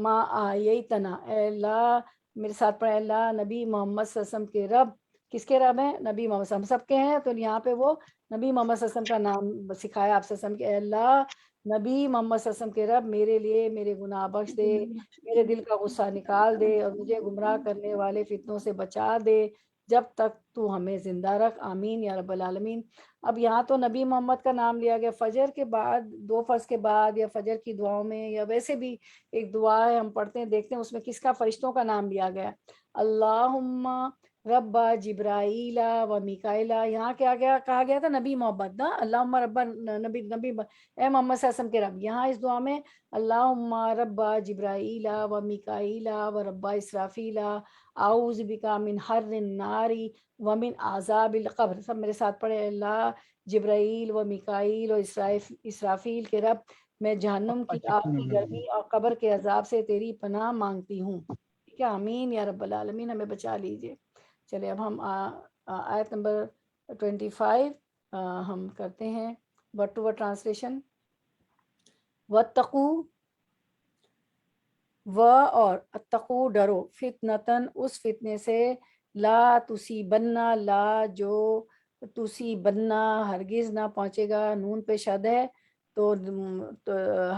ما آیتنا۔ اے اللہ، میرے ساتھ پڑھیں، اللہ نبی محمد صلی اللہ علیہ وسلم کے رب، کس کے رب ہیں؟ نبی محمد صلی اللہ علیہ وسلم، ہم سب کے ہیں، تو یہاں پہ وہ نبی محمد صلی اللہ علیہ وسلم کا نام سکھایا آپ صلی اللہ علیہ وسلم کہ اے اللہ نبی محمد صلی اللہ علیہ وسلم کے رب، میرے لیے میرے گناہ بخش دے، میرے دل کا غصہ نکال دے، اور مجھے گمراہ کرنے والے فتنوں سے بچا دے جب تک تو ہمیں زندہ رکھ، آمین یا رب العالمین۔ اب یہاں تو نبی محمد کا نام لیا گیا، فجر کے بعد 2 فرض کے بعد یا فجر کی دعاؤں میں یا ویسے بھی ایک دعا ہے ہم پڑھتے ہیں، دیکھتے ہیں اس میں کس کا، فرشتوں کا نام لیا گیا، اللہم رب جبرائیل و میکائیل، یہاں کیا کہا گیا تھا؟ نبی محمد نا، اللہم رب نبی اے محمد صلی اللہ علیہ وسلم کے رب۔ یہاں اس دعا میں اللہم رب جبرائیل و میکائیل و رب اسرافیل اعوذ بک من حر النار و من عذاب القبر، سب میرے ساتھ پڑھے، اللہ جبرائیل و میکائیل و اسرافیل کے رب، میں جہنم کی آگ کی گرمی اور قبر کے عذاب سے تیری پناہ مانگتی ہوں، ٹھیک ہے، آمین یا رب العالمین، ہمیں بچا لیجئے۔ چلے اب ہم آیت نمبر 25 ہم کرتے ہیں ورڈ ٹو ورڈ ٹرانسلیشن. وَاتَّقُوا و اور اتقو ڈرو فتنتن اس فتنے سے لا تصیبنہ لا جو تصیبنہ ہرگز نہ پہنچے گا، نون پہ شد ہے تو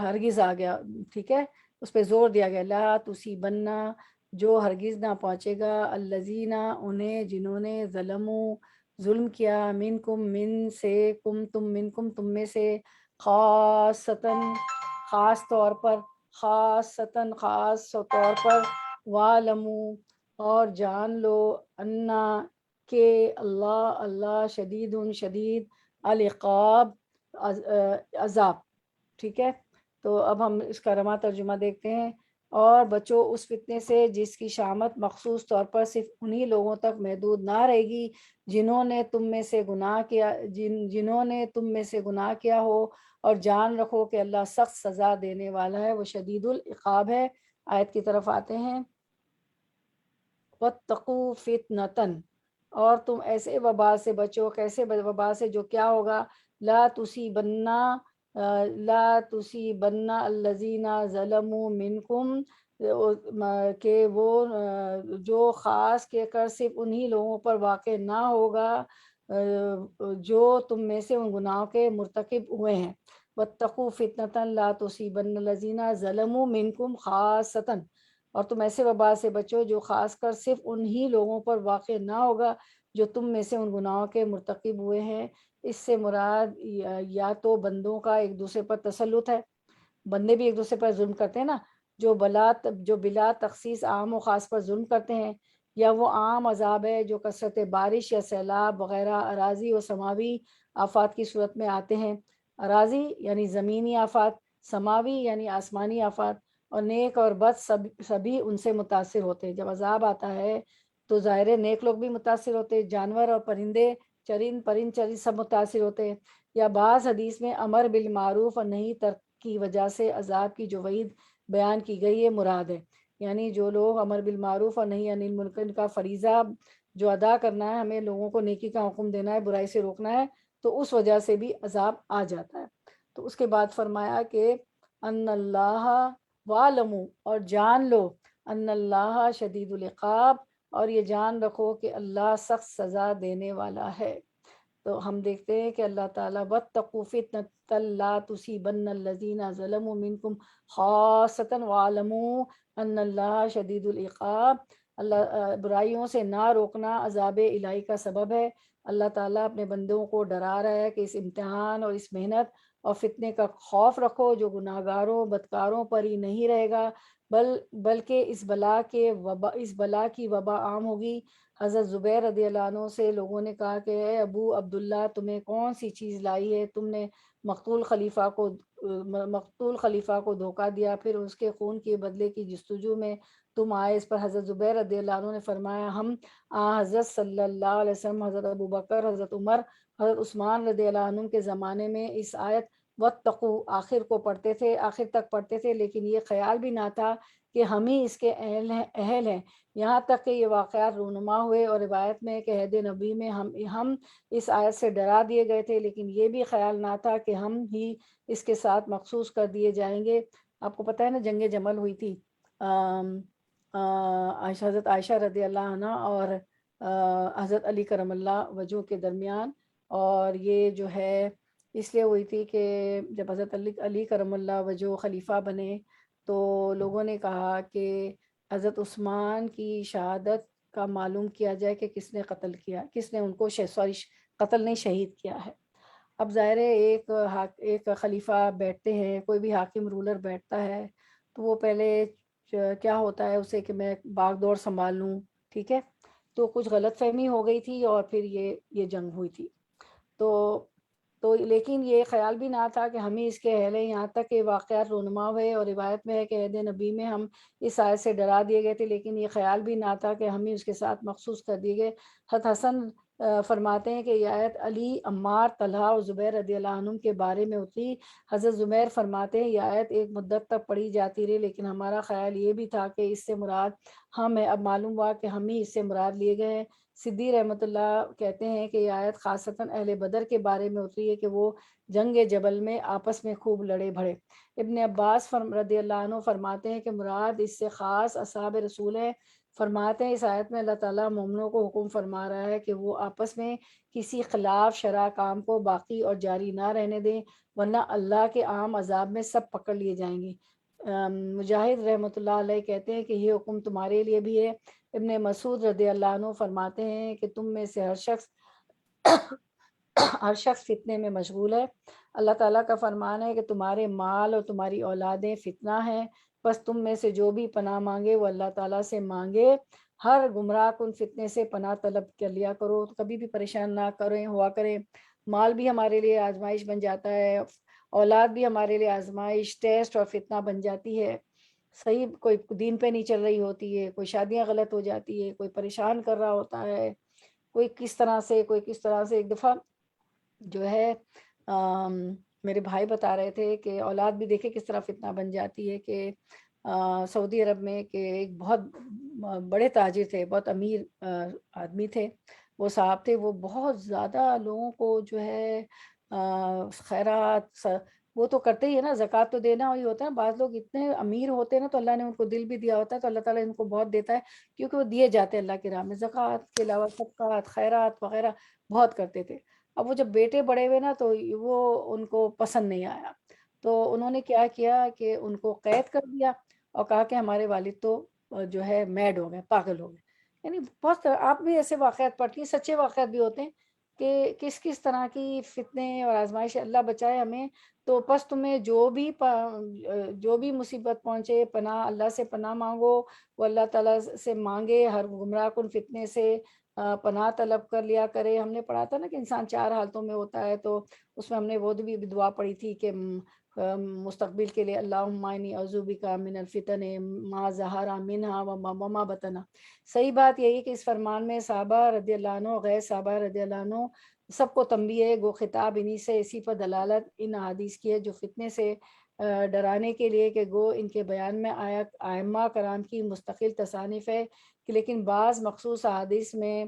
ہرگز آ گیا، ٹھیک ہے، اس پہ زور دیا گیا، لا تصیبنہ جو ہرگز نہ پہنچے گا، الذین انہیں جنہوں نے ظلموا ظلم کیا، منکم من سے، منکم تم میں سے، خاصتاً خاص طور پر، خاصتاً خاص طور پر، وَاعْلَمُوا اور جان لو، انا کہ اللہ شدید شدید العقاب عذاب، ٹھیک ہے. تو اب ہم اس کا رواں ترجمہ دیکھتے ہیں. اور بچو اس فتنے سے جس کی شامت مخصوص طور پر صرف انہی لوگوں تک محدود نہ رہے گی جنہوں نے تم میں سے گناہ کیا، جنہوں نے تم میں سے گناہ کیا ہو، اور جان رکھو کہ اللہ سخت سزا دینے والا ہے، وہ شدید العقاب ہے. آیت کی طرف آتے ہیں. وَاتَّقُوا فِتْنَةً اور تم ایسے وبا سے بچو، کیسے وبا سے جو کیا ہوگا، لا تصیبن الذین ظلموا منکم کہ وہ جو خاص کے کر صرف انہی لوگوں پر واقع نہ ہوگا جو تم میں سے ان گناہوں کے مرتکب ہوئے ہیں. وَاتَّقُوا فِتْنَةً لَا تُصِيبَنَّ الَّذِينَ ظَلَمُوا مِنْكُمْ خَاصَّةً اور تم ایسے وبا سے بچو جو خاص کر صرف انہی لوگوں پر واقع نہ ہوگا جو تم میں سے ان گناہوں کے مرتکب ہوئے ہیں. اس سے مراد یا تو بندوں کا ایک دوسرے پر تسلط ہے، بندے بھی ایک دوسرے پر ظلم کرتے ہیں نا، جو بلا تخصیص عام و خاص پر ظلم کرتے ہیں، یا وہ عام عذاب ہے جو کثرت بارش یا سیلاب وغیرہ اراضی و سماوی آفات کی صورت میں آتے ہیں. اراضی یعنی زمینی آفات، سماوی یعنی آسمانی آفات، اور نیک اور بد سبھی ان سے متاثر ہوتے ہیں. جب عذاب آتا ہے تو ظاہر نیک لوگ بھی متاثر ہوتے ہیں، جانور اور پرندے پرند چرند سب متاثر ہوتے ہیں. یا بعض حدیث میں امر بالمعروف اور نہیں ترک کی وجہ سے عذاب کی جو وعید بیان کی گئی ہے مراد ہے، یعنی جو لوگ امر بالمعروف اور نہیں انل منکر کا فریضہ جو ادا کرنا ہے، ہمیں لوگوں کو نیکی کا حکم دینا ہے، برائی سے روکنا ہے، تو اس وجہ سے بھی عذاب آ جاتا ہے. تو اس کے بعد فرمایا کہ ان اللہ وَاعْلَمُوا اور جان لو، ان اللہ شدید العقاب اور یہ جان رکھو کہ اللہ سخت سزا دینے والا ہے. تو ہم دیکھتے ہیں کہ اللہ تعالیٰ وَاتَّقُوا فِتْنَةً لَا تُصِيبَنَّ الَّذِينَ ظَلَمُوا مِنْكُمْ خَاصَّةً وَاعْلَمُوا أَنَّ اللَّهَ شَدِيدُ الْعِقَابِ. اللہ برائیوں سے نہ روکنا عذاب الہی کا سبب ہے. اللہ تعالیٰ اپنے بندوں کو ڈرا رہا ہے کہ اس امتحان اور اس محنت اور فتنے کا خوف رکھو جو گناہ گاروں بدکاروں پر ہی نہیں رہے گا بلکہ اس بلا کی وبا عام ہوگی. حضرت زبیر رضی اللہ عنہ سے لوگوں نے کہا کہ اے ابو عبداللہ تمہیں کون سی چیز لائی ہے، تم نے مقتول خلیفہ کو دھوکہ دیا، پھر اس کے خون کے بدلے کی جستجو میں تم آئے. اس پر حضرت زبیر رضی اللہ عنہ نے فرمایا ہم حضرت صلی اللہ علیہ وسلم، حضرت ابو بکر، حضرت عمر، حضرت عثمان رضی اللہ عنہ کے زمانے میں اس آیت واتقوا آخر تک پڑھتے تھے، لیکن یہ خیال بھی نہ تھا کہ ہم ہی اس کے اہل ہیں. یہاں تک کہ یہ واقعات رونما ہوئے اور روایت میں کہ عہد نبی میں ہم اس آیت سے ڈرا دیے گئے تھے، لیکن یہ بھی خیال نہ تھا کہ ہم ہی اس کے ساتھ مخصوص کر دیے جائیں گے. آپ کو پتہ ہے نا جنگ جمل ہوئی تھی حضرت عائشہ رضی اللہ عنہ اور حضرت علی کرم اللہ وجہ کے درمیان، اور یہ جو ہے اس لیے ہوئی تھی کہ جب حضرت علی کرم اللہ وجہ خلیفہ بنے تو لوگوں نے کہا کہ حضرت عثمان کی شہادت کا معلوم کیا جائے کہ کس نے قتل کیا، کس نے ان کو قتل نہیں شہید کیا ہے. اب ظاہر ہے ایک خلیفہ بیٹھتے ہیں، کوئی بھی حاکم رولر بیٹھتا ہے تو وہ پہلے کیا ہوتا ہے اسے کہ میں باغ دور سنبھال لوں، ٹھیک ہے. تو کچھ غلط فہمی ہو گئی تھی اور پھر یہ جنگ ہوئی تھی. تو لیکن یہ خیال بھی نہ تھا کہ ہم ہی اس کے اہل ہیں. یہاں تک کہ واقعات رونما ہوئے اور روایت میں ہے کہ عہد نبی میں ہم اس آیت سے ڈرا دیے گئے تھے، لیکن یہ خیال بھی نہ تھا کہ ہم ہی اس کے ساتھ مخصوص کر دیے گئے. حضرت حسن فرماتے ہیں کہ یہ آیت علی، عمار، طلحہ اور زبیر رضی اللہ عنہ کے بارے میں اتری. حضرت زبیر فرماتے ہیں یہ آیت ایک مدت تک پڑھی جاتی رہی، لیکن ہمارا خیال یہ بھی تھا کہ اس سے مراد ہم ہے. اب معلوم ہوا کہ ہم ہی اس سے مراد لیے گئے ہیں. صدی رحمۃ اللہ کہتے ہیں کہ یہ آیت خاصتاً اہل بدر کے بارے میں اتری ہے کہ وہ جنگ جبل میں آپس میں خوب لڑے بھڑے۔ ابن عباس رضی اللہ عنہ فرماتے ہیں کہ مراد اس سے خاص اصحاب رسول ہے۔ فرماتے ہیں اس آیت میں اللہ تعالیٰ مومنوں کو حکم فرما رہا ہے کہ وہ آپس میں کسی خلاف شرع کام کو باقی اور جاری نہ رہنے دیں، ورنہ اللہ کے عام عذاب میں سب پکڑ لیے جائیں گے۔ مجاہد رحمۃ اللہ علیہ کہتے ہیں کہ یہ حکم تمہارے لیے بھی ہے۔ ابن مسعود رضی اللہ عنہ فرماتے ہیں کہ تم میں سے ہر شخص فتنے میں مشغول ہے۔ اللہ تعالیٰ کا فرمان ہے کہ تمہارے مال اور تمہاری اولادیں فتنہ ہیں، بس تم میں سے جو بھی پناہ مانگے وہ اللہ تعالیٰ سے مانگے۔ ہر گمراہ کن فتنے سے پناہ طلب کر لیا کرو، کبھی بھی پریشان نہ کریں ہوا کریں۔ مال بھی ہمارے لیے آزمائش بن جاتا ہے، اولاد بھی ہمارے لیے آزمائش، ٹیسٹ اور فتنہ بن جاتی ہے۔ صحیح کوئی دین پہ نہیں چل رہی ہوتی ہے، کوئی شادیاں غلط ہو جاتی ہے، کوئی پریشان کر رہا ہوتا ہے، کوئی کس طرح سے کوئی کس طرح سے۔ ایک دفعہ جو ہے میرے بھائی بتا رہے تھے کہ اولاد بھی دیکھے کس طرح فتنہ بن جاتی ہے کہ سعودی عرب میں کہ ایک بہت بڑے تاجر تھے، بہت امیر آدمی تھے وہ صاحب تھے، وہ بہت زیادہ لوگوں کو جو ہے خیرات وہ تو کرتے ہی ہے نا، زکوٰۃ تو دینا ہی ہوتا ہے۔ بعض لوگ اتنے امیر ہوتے ہیں نا تو اللہ نے ان کو دل بھی دیا ہوتا ہے، تو اللہ تعالیٰ ان کو بہت دیتا ہے کیونکہ وہ دیے جاتے ہیں اللہ کی راہ میں۔ زکوٰۃ کے علاوہ صدقات خیرات وغیرہ بہت کرتے تھے۔ اب وہ جب بیٹے بڑے ہوئے نا تو وہ ان کو پسند نہیں آیا، تو انہوں نے کیا کیا کہ ان کو قید کر دیا اور کہا کہ ہمارے والد تو جو ہے میڈ ہو گئے، پاگل ہو گئے۔ یعنی بہت آپ بھی ایسے واقعات پڑھتی ہیں، سچے واقعات بھی ہوتے ہیں کہ کس کس طرح کی فتنے اور آزمائش، اللہ بچائے ہمیں۔ تو بس تمہیں جو بھی مصیبت پہنچے، پناہ اللہ سے پناہ مانگو، وہ اللہ تعالیٰ سے مانگے، ہر گمراہ کن فتنے سے پناہ طلب کر لیا کرے۔ ہم نے پڑھا تھا نا کہ انسان 4 حالتوں میں ہوتا ہے، تو اس میں ہم نے وہ بھی دعا پڑھی تھی کہ مستقبل کے لیے اللہم انی اعوذ بک من الفتن ما ظہر منہا وما بطن۔ صحیح بات یہی کہ اس فرمان میں صحابہ رضی اللہ عنہ، غیر صحابہ رضی اللہ عنہ سب کو تنبیہ ہے، گو خطاب انہی سے، اسی پر دلالت ان حدیث کی ہے جو فتنے سے ڈرانے کے لیے کہ گو ان کے بیان میں ائمہ کرام کی مستقل تصانیف ہے، لیکن بعض مخصوص احادیث میں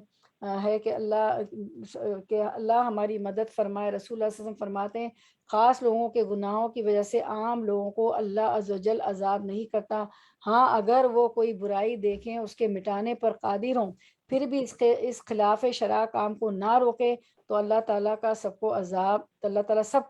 ہے کہ اللہ ہماری مدد فرمائے۔ رسول اللہ صلی اللہ علیہ وسلم فرماتے ہیں خاص لوگوں کے گناہوں کی وجہ سے عام لوگوں کو اللہ عز و جل عذاب نہیں کرتا، ہاں اگر وہ کوئی برائی دیکھیں اس کے مٹانے پر قادر ہوں، پھر بھی اس خلاف شرع کام کو نہ روکے تو اللہ تعالیٰ سب کو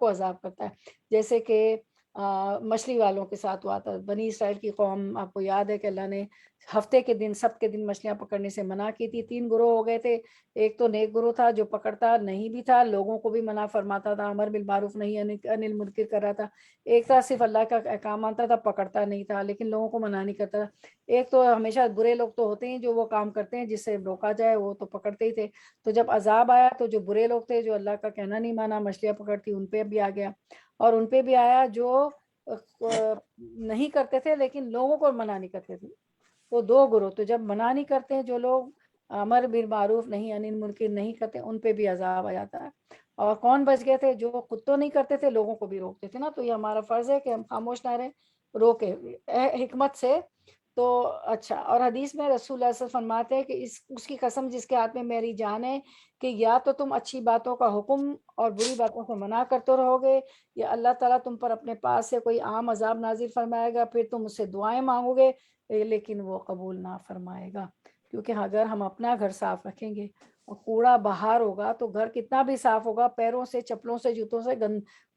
عذاب کرتا ہے۔ جیسے کہ مچھلی والوں کے ساتھ ہوا تھا، بنی اسرائیل کی قوم، آپ کو یاد ہے کہ اللہ نے ہفتے کے دن، سب کے دن مچھلیاں پکڑنے سے منع کی تھی۔ 3 گروہ ہو گئے تھے، ایک تو نیک گروہ تھا جو پکڑتا نہیں بھی تھا، لوگوں کو بھی منع فرماتا تھا، امر بالمعروف نہیں انل المنکر کر رہا تھا۔ ایک تھا صرف اللہ کا احکام مانتا تھا، پکڑتا نہیں تھا لیکن لوگوں کو منع نہیں کرتا تھا۔ ایک تو ہمیشہ برے لوگ تو ہوتے ہیں جو وہ کام کرتے ہیں جس سے روکا جائے، وہ تو پکڑتے ہی تھے۔ تو جب عذاب آیا تو جو برے لوگ تھے جو اللہ کا کہنا نہیں مانا، مچھلیاں پکڑتی، ان پہ بھی آ گیا، اور ان پہ بھی آیا جو نہیں کرتے تھے لیکن لوگوں کو منع نہیں کرتے تھے۔ تو 2 گروہ، تو جب منع نہیں کرتے ہیں جو لوگ، امر بالمعروف نہیں انل المنکر نہیں کرتے، ان پہ بھی عذاب آ جاتا ہے۔ اور کون بچ گئے تھے؟ جو خود تو نہیں کرتے تھے، لوگوں کو بھی روکتے تھے نا۔ تو یہ ہمارا فرض ہے کہ ہم خاموش نہ رہیں، روکے حکمت سے۔ تو اچھا، اور حدیث میں رسول اللہ صلی اللہ علیہ وسلم فرماتے ہیں کہ اس کی قسم جس کے ہاتھ میں میری جان ہے کہ یا تو تم اچھی باتوں کا حکم اور بری باتوں سے منع کرتے رہو گے، یا اللہ تعالیٰ تم پر اپنے پاس سے کوئی عام عذاب نازل فرمائے گا، پھر تم اس سے دعائیں مانگو گے لیکن وہ قبول نہ فرمائے گا۔ کیونکہ اگر ہم اپنا گھر صاف رکھیں گے اور کوڑا باہر ہوگا تو گھر کتنا بھی صاف ہوگا، پیروں سے، چپلوں سے، جوتوں سے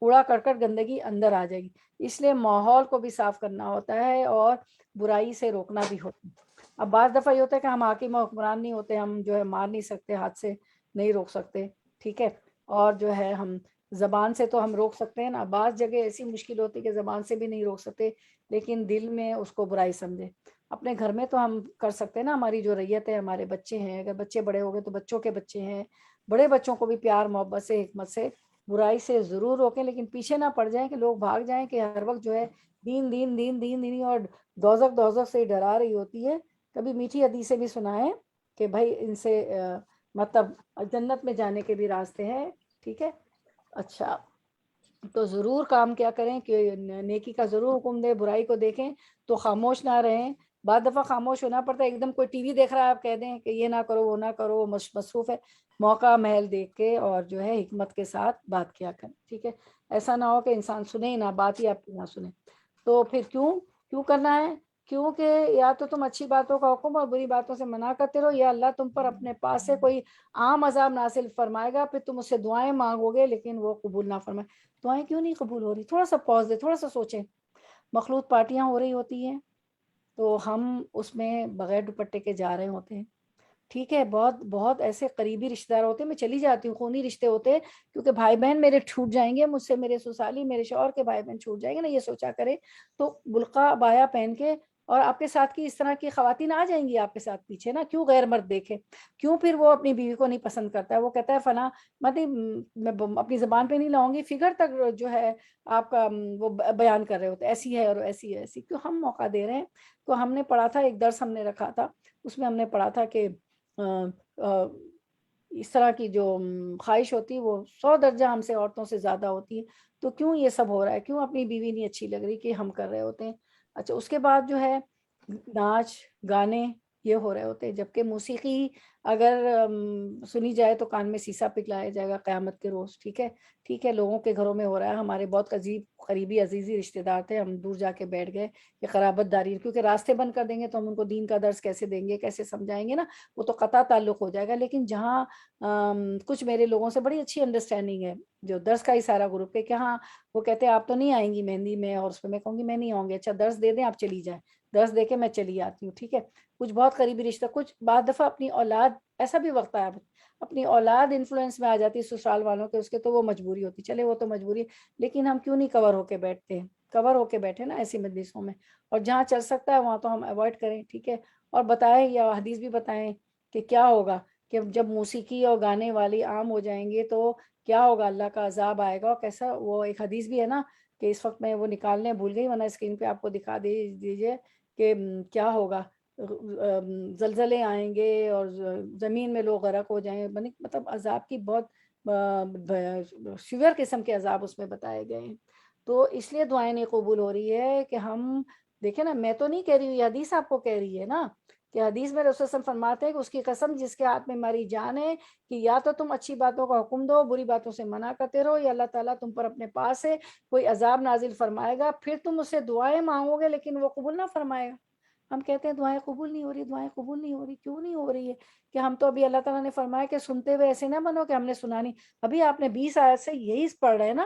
کوڑا کرکٹ گندگی اندر آ جائے گی۔ اس لیے ماحول کو بھی صاف کرنا ہوتا ہے اور برائی سے روکنا بھی ہوتا ہے۔ اب بعض دفعہ یہ ہوتا ہے کہ ہم حاکم و حکمران نہیں ہوتے، ہم جو ہے مار نہیں سکتے، ہاتھ سے نہیں روک سکتے، ٹھیک ہے، اور جو ہے ہم زبان سے تو ہم روک سکتے ہیں نا، بعض جگہ ایسی مشکل ہوتی ہے کہ زبان سے بھی نہیں روک سکتے لیکن دل میں اس کو برائی سمجھے۔ اپنے گھر میں تو ہم کر سکتے ہیں نا، ہماری جو ریت ہے، ہمارے بچے ہیں، اگر بچے بڑے ہو گئے تو بچوں کے بچے ہیں، بڑے بچوں کو بھی پیار محبت سے، حکمت سے، برائی سے ضرور روکیں، لیکن پیچھے نہ پڑ جائیں کہ لوگ بھاگ جائیں کہ ہر وقت جو ہے دین دین دین دین دین اور دوزخ سے ڈرا رہی ہوتی ہے۔ کبھی میٹھی حدیثیں بھی سنائیں کہ بھائی ان سے مطلب جنت میں جانے کے بھی راستے ہیں، ٹھیک ہے۔ اچھا، تو ضرور کام کیا کریں کہ نیکی کا ضرور حکم دیں، برائی کو دیکھیں تو خاموش نہ رہیں، بعض دفعہ خاموش ہونا پڑتا ہے، ایک دم کوئی ٹی وی دیکھ رہا ہے آپ کہہ دیں کہ یہ نہ کرو وہ نہ کرو، مصروف ہے، موقع محل دیکھ کے اور جو ہے حکمت کے ساتھ بات کیا کریں، ٹھیک ہے؟ ایسا نہ ہو کہ انسان سنے ہی نہ، بات ہی آپ کی نہ سنے۔ تو پھر کیوں کرنا ہے؟ کیونکہ یا تو تم اچھی باتوں کا حکم اور بری باتوں سے منع کرتے رہو، یا اللہ تم پر اپنے پاس سے کوئی عام عذاب نازل فرمائے گا، پھر تم اس سے دعائیں مانگو گے لیکن وہ قبول نہ فرمائے۔ دعائیں کیوں نہیں قبول ہو رہی؟ تھوڑا سا پاز دے، تھوڑا سا سوچیں۔ مخلوط پارٹیاں ہو رہی ہوتی ہیں تو ہم اس میں بغیر دوپٹے کے جا رہے ہوتے ہیں، ٹھیک ہے؟ بہت بہت ایسے قریبی رشتہ دار ہوتے ہیں، میں چلی جاتی ہوں، خونی رشتے ہوتے ہیں، کیونکہ بھائی بہن میرے چھوٹ جائیں گے مجھ سے، میرے سسالی میرے شوہر کے بھائی بہن چھوٹ جائیں گے نا، یہ سوچا کرے تو برقع بایا پہن کے، اور آپ کے ساتھ کی اس طرح کی خواتین آ جائیں گی آپ کے ساتھ پیچھے نا، کیوں غیر مرد دیکھے؟ کیوں پھر وہ اپنی بیوی کو نہیں پسند کرتا ہے؟ وہ کہتا ہے فلاں، میں اپنی زبان پہ نہیں لاؤں گی، فگر تک جو ہے آپ کا وہ بیان کر رہے ہوتے ایسی ہے اور ایسی ہے ایسی، کیوں ہم موقع دے رہے ہیں؟ تو ہم نے پڑھا تھا، ایک درس ہم نے رکھا تھا، اس میں ہم نے پڑھا تھا کہ اس طرح کی جو خواہش ہوتی ہے وہ 100 درجہ ہم سے عورتوں سے زیادہ ہوتی ہے، تو کیوں یہ سب ہو رہا ہے؟ کیوں اپنی بیوی نہیں اچھی لگ رہی کہ ہم کر رہے ہوتے ہیں؟ اچھا، اس کے بعد جو ہے ناچ گانے یہ ہو رہے ہوتے ہیں، جبکہ موسیقی اگر سنی جائے تو کان میں سیسا پگھلایا جائے گا قیامت کے روز، ٹھیک ہے؟ ٹھیک ہے، لوگوں کے گھروں میں ہو رہا ہے، ہمارے بہت قریبی عزیزی رشتے دار تھے، ہم دور جا کے بیٹھ گئے کہ قرابت داری، کیونکہ راستے بند کر دیں گے تو ہم ان کو دین کا درس کیسے دیں گے، کیسے سمجھائیں گے نا، وہ تو قطع تعلق ہو جائے گا۔ لیکن جہاں کچھ میرے لوگوں سے بڑی اچھی انڈرسٹینڈنگ ہے، جو درس کا ہی سارا گروپ ہے، کہ ہاں وہ کہتے ہیں آپ تو نہیں آئیں گی مہندی میں، اور اس میں کہوں گی میں نہیں آؤں گی، اچھا درس دے دیں آپ چلی جائیں، درس دے کے میں چلی آتی ہوں، ٹھیک ہے؟ کچھ بہت قریبی رشتہ، کچھ بعض دفعہ اپنی اولاد، ایسا بھی وقت آیا اپنی اولاد انفلوئنس میں آ جاتی ہے سسرال والوں کے، اس کے تو وہ مجبوری ہوتی، چلے وہ تو مجبوری، لیکن ہم کیوں نہیں کور ہو کے بیٹھتے ہیں؟ کور ہو کے بیٹھے نا ایسی مجلسوں میں، اور جہاں چل سکتا ہے وہاں تو ہم اوائڈ کریں، ٹھیک ہے؟ اور بتائیں، یا حدیث بھی بتائیں کہ کیا ہوگا، کہ جب موسیقی اور گانے والی عام ہو جائیں گے تو کیا ہوگا، اللہ کا عذاب آئے گا، اور کیسا، وہ ایک حدیث بھی ہے نا، کہ اس وقت میں وہ نکالنے بھول گئی، ورنہ اسکرین پہ آپ کو دکھا دیجیے کہ کیا ہوگا، زلزلے آئیں گے اور زمین میں لوگ غرق ہو جائیں، مطلب عذاب کی بہت سیویر قسم کے عذاب اس میں بتائے گئے ہیں۔ تو اس لیے دعائیں نہیں قبول ہو رہی ہے کہ ہم دیکھیں نا، میں تو نہیں کہہ رہی ہوں، یہ حدیث آپ کو کہہ رہی ہے نا، کہ حدیث میں رسول صلی اللہ علیہ وسلم فرماتے ہیں کہ اس کی قسم جس کے ہاتھ میں ہماری جان ہے، کہ یا تو تم اچھی باتوں کا حکم دو، بری باتوں سے منع کرتے رہو، یا اللہ تعالیٰ تم پر اپنے پاس سے کوئی عذاب نازل فرمائے گا، پھر تم اس سے دعائیں مانگو گے لیکن وہ قبول نہ فرمائے گا۔ ہم کہتے ہیں دعائیں قبول نہیں ہو رہی، دعائیں قبول نہیں ہو رہی، کیوں نہیں ہو رہی ہے؟ کہ ہم تو ابھی اللہ تعالیٰ نے فرمایا کہ سنتے ہوئے ایسے نہ بنو کہ ہم نے سنا نہیں، ابھی آپ نے 20 آیت سے یہی پڑھ رہے ہیں نا،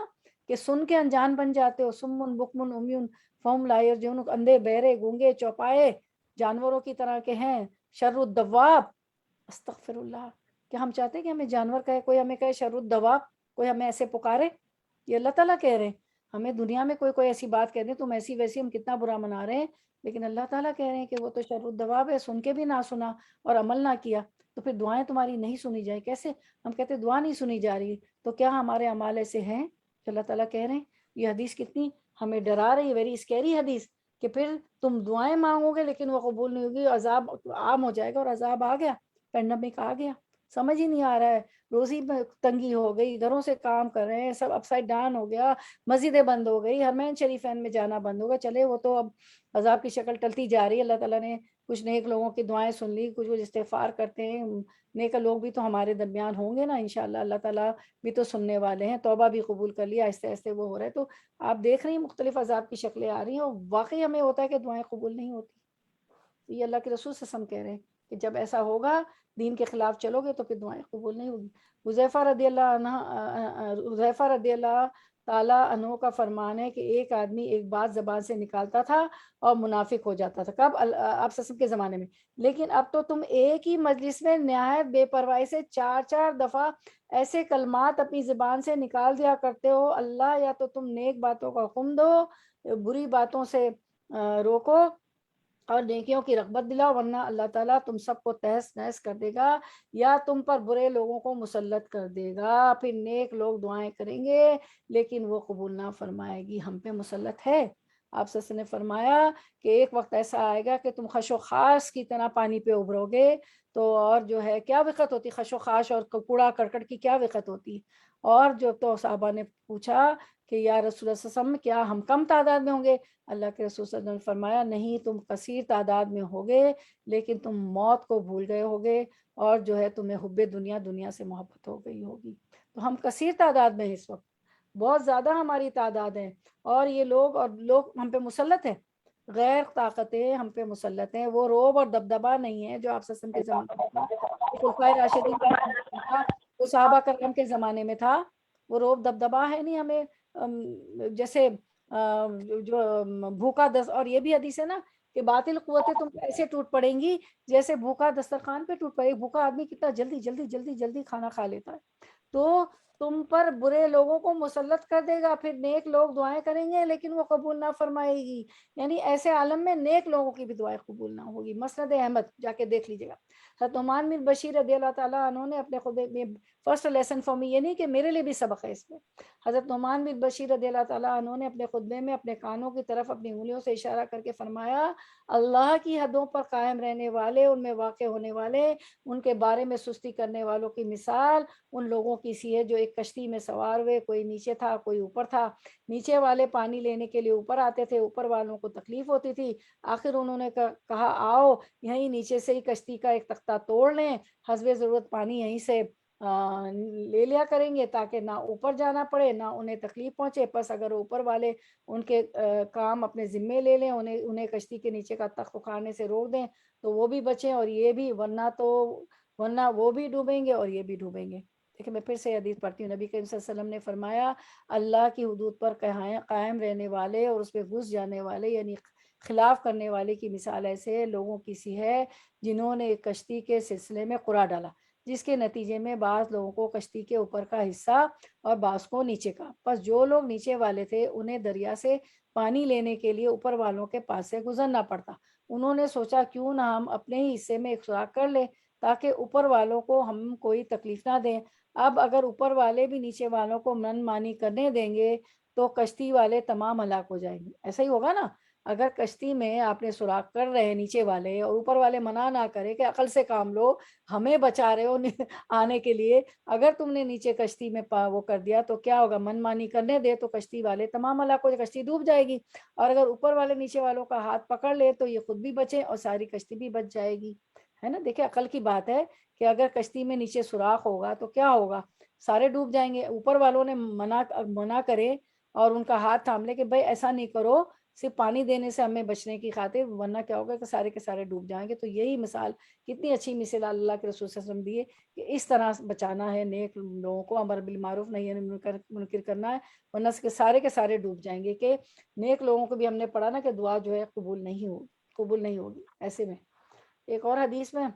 کہ سن کے انجان بن جاتے ہو، سمن بکمن امیون فہم لا یرجعون، اندھے بہرے گونگے چوپائے جانوروں کی طرح کے ہیں، شر الدواب، استغفر اللہ، کہ ہم چاہتے ہیں کہ ہمیں جانور کہے، کوئی ہمیں کہے شر الدواب، کوئی ہمیں ایسے پکارے؟ یہ اللہ تعالیٰ کہہ رہے ہیں، ہمیں دنیا میں کوئی ایسی بات کہہ دیں تم ایسی ویسی، ہم کتنا برا منا رہے ہیں، لیکن اللہ تعالیٰ کہہ رہے ہیں کہ وہ تو شر الدواب ہے، سن کے بھی نہ سنا اور عمل نہ کیا، تو پھر دعائیں تمہاری نہیں سنی جائیں کیسے؟ ہم کہتے ہیں دعا نہیں سنی جا رہی، تو کیا ہمارے اعمال ایسے ہیں کہ اللہ تعالیٰ کہہ رہے ہیں؟ یہ حدیث کتنی ہمیں ڈرا رہی ہے، ویری اسکیری حدیث، کہ پھر تم دعائیں مانگو گے لیکن وہ قبول نہیں ہوگی، عذاب عام ہو جائے گا، اور عذاب آ گیا، پینڈمک آ گیا، سمجھ ہی نہیں آ رہا ہے، روزی میں تنگی ہو گئی، گھروں سے کام کر رہے ہیں، سب اپ سائڈ ڈاؤن ہو گیا، مسجدیں بند ہو گئی، حرمین شریفین میں جانا بند ہوگا، چلے وہ تو اب عذاب کی شکل ٹلتی جا رہی ہے، اللہ تعالیٰ نے کچھ نیک لوگوں کی دعائیں سن لی، کچھ وہ استغفار کرتے ہیں، نیک لوگ بھی تو ہمارے درمیان ہوں گے نا انشاءاللہ، اللہ تعالیٰ بھی تو سننے والے ہیں، توبہ بھی قبول کر لیا، آہستہ آہستہ وہ ہو رہا ہے، تو آپ دیکھ رہی ہیں مختلف عذاب کی شکلیں آ رہی ہیں، اور واقعی ہمیں ہوتا ہے کہ دعائیں قبول نہیں ہوتی، یہ اللہ کے رسول سے ہم کہہ رہے ہیں کہ جب ایسا ہوگا، دین کے خلاف چلو گے تو پھر دعائیں قبول نہیں ہوگی۔ حذیفہ رضی اللہ تعالیٰ عنہ کا فرمان ہے کہ ایک آدمی ایک بات زبان سے نکالتا تھا اور منافق ہو جاتا تھا، کب؟ آپ وسلم کے زمانے میں، لیکن اب تو تم ایک ہی مجلس میں نہایت بے پرواہی سے 4 دفعہ ایسے کلمات اپنی زبان سے نکال دیا کرتے ہو، اللہ یا تو تم نیک باتوں کا حکم دو، بری باتوں سے روکو اور نیکیوں کی رغبت دلاؤ، ورنہ اللہ تعالیٰ تم سب کو تہس نہس کر دے گا، یا تم پر برے لوگوں کو مسلط کر دے گا، پھر نیک لوگ دعائیں کریں گے لیکن وہ قبول نہ فرمائے گی۔ ہم پہ مسلط ہے، آپ صلی اللہ علیہ وسلم نے فرمایا کہ ایک وقت ایسا آئے گا کہ تم خش و خاش کی طرح پانی پہ ابھرو گے، تو اور جو ہے کیا وقت ہوتی خش و خاش اور کوڑا کرکٹ کی کیا وقت ہوتی. اور جو تو صحابہ نے پوچھا کہ یا رسول اللہ صلی اللہ علیہ وسلم کیا ہم کم تعداد میں ہوں گے؟ اللہ کے رسول صلی اللہ علیہ وسلم نے فرمایا نہیں، تم کثیر تعداد میں ہوگے لیکن تم موت کو بھول گئے ہوگے، اور جو ہے تمہیں حب دنیا سے محبت ہو گئی ہوگی. تو ہم کثیر تعداد میں اس وقت، بہت زیادہ ہماری تعداد ہے، اور یہ لوگ ہم پہ مسلط ہیں، غیر طاقتیں ہم پہ مسلط ہیں. وہ روب اور دبدبا نہیں ہے جو آپ صلی اللہ علیہ وسلم کے زمانے میں تھا، خلفائے راشدین کے زمانے میں تھا، وہ صحابہ کرام کے زمانے میں تھا. وہ روب دبدبا ہے نہیں ہمیں، جیسے جو بھوکا دس، اور یہ بھی حدیث ہے نا کہ باطل قوتیں تم ایسے ٹوٹ پڑیں گی جیسے بھوکا دسترخوان پہ ٹوٹ پڑے. بھوکا آدمی کتنا جلدی جلدی جلدی جلدی کھانا کھا لیتا ہے. تو تم پر برے لوگوں کو مسلط کر دے گا، پھر نیک لوگ دعائیں کریں گے لیکن وہ قبول نہ فرمائے گی. یعنی ایسے عالم میں نیک لوگوں کی بھی دعائیں قبول نہ ہوگی. مسند احمد جا کے دیکھ لیجیے گا. حضرت نعمان بن بشیر رضی اللہ تعالیٰ عنہ نے اپنے خود میں فرسٹ لیسن فار می، یہ نہیں کہ میرے لیے بھی سبق ہے اس میں، حضرت نعمان بن بشیر رضی اللہ تعالیٰ عنہ نے اپنے خطبے میں اپنے کانوں کی طرف اپنی انگلیوں سے اشارہ کر کے فرمایا اللہ کی حدوں پر قائم رہنے والے، ان میں واقع ہونے والے، ان کے بارے میں سستی کرنے والوں کی مثال ان لوگوں کی سی ہے جو ایک کشتی میں سوار ہوئے، کوئی نیچے تھا کوئی اوپر تھا. نیچے والے پانی لینے کے لیے اوپر آتے تھے، اوپر والوں کو تکلیف ہوتی تھی. آخر انہوں نے کہا آؤ یہیں نیچے سے ہی کشتی کا ایک تختہ توڑ لیں، حسب ضرورت پانی یہیں سے لے لیا کریں گے تاکہ نہ اوپر جانا پڑے نہ انہیں تکلیف پہنچے. پس اگر اوپر والے ان کے کام اپنے ذمے لے لیں، انہیں کشتی کے نیچے کا تخت اکھاڑنے سے روک دیں تو وہ بھی بچیں اور یہ بھی، ورنہ وہ بھی ڈوبیں گے اور یہ بھی ڈوبیں گے. دیکھیں میں پھر سے حدیث پڑھتی ہوں. نبی کریم صلی اللہ علیہ وسلم نے فرمایا اللہ کی حدود پر قائم رہنے والے اور اس پہ گھس جانے والے یعنی خلاف کرنے والے کی مثال ایسے لوگوں کی سی ہے جنہوں نے ایک کشتی کے سلسلے میں قرع ڈالا، جس کے نتیجے میں بعض لوگوں کو کشتی کے اوپر کا حصہ اور بعض کو نیچے کا. پس جو لوگ نیچے والے تھے انہیں دریا سے پانی لینے کے لیے اوپر والوں کے پاس سے گزرنا پڑتا. انہوں نے سوچا کیوں نہ ہم اپنے ہی حصے میں ایک سوراخ کر لیں تاکہ اوپر والوں کو ہم کوئی تکلیف نہ دیں. اب اگر اوپر والے بھی نیچے والوں کو من مانی کرنے دیں گے تو کشتی والے تمام ہلاک ہو جائیں گے. ایسا ہی ہوگا نا، اگر کشتی میں آپ نے سوراخ کر رہے ہیں نیچے والے اور اوپر والے منع نہ کرے کہ عقل سے کام لو، ہمیں بچا رہے ہو آنے کے لیے، اگر تم نے نیچے کشتی میں وہ کر دیا تو کیا ہوگا؟ من مانی کرنے دے تو کشتی والے تمام ہلاک ہو جائے، کشتی ڈوب جائے گی. اور اگر اوپر والے نیچے والوں کا ہاتھ پکڑ لے تو یہ خود بھی بچے اور ساری کشتی بھی بچ جائے گی. ہے نا؟ دیکھیں عقل کی بات ہے کہ اگر کشتی میں نیچے سوراخ ہوگا تو کیا ہوگا؟ سارے ڈوب جائیں گے. اوپر والوں نے منع کرے اور ان کا ہاتھ تھام لے کہ بھائی ایسا نہیں کرو، صرف پانی دینے سے ہمیں بچنے کی خاطر، ورنہ کیا ہوگا کہ سارے کے سارے ڈوب جائیں گے. تو یہی مثال، کتنی اچھی مثال اللہ کے رسول صلی اللہ علیہ وسلم دیے کہ اس طرح بچانا ہے نیک لوگوں کو، امر بالمعروف نہیں منکر کرنا ہے، ورنہ کے سارے ڈوب جائیں گے. کہ نیک لوگوں کو بھی ہم نے پڑھا نا کہ دعا جو ہے قبول نہیں ہوگی. ایسے میں ایک اور حدیث میں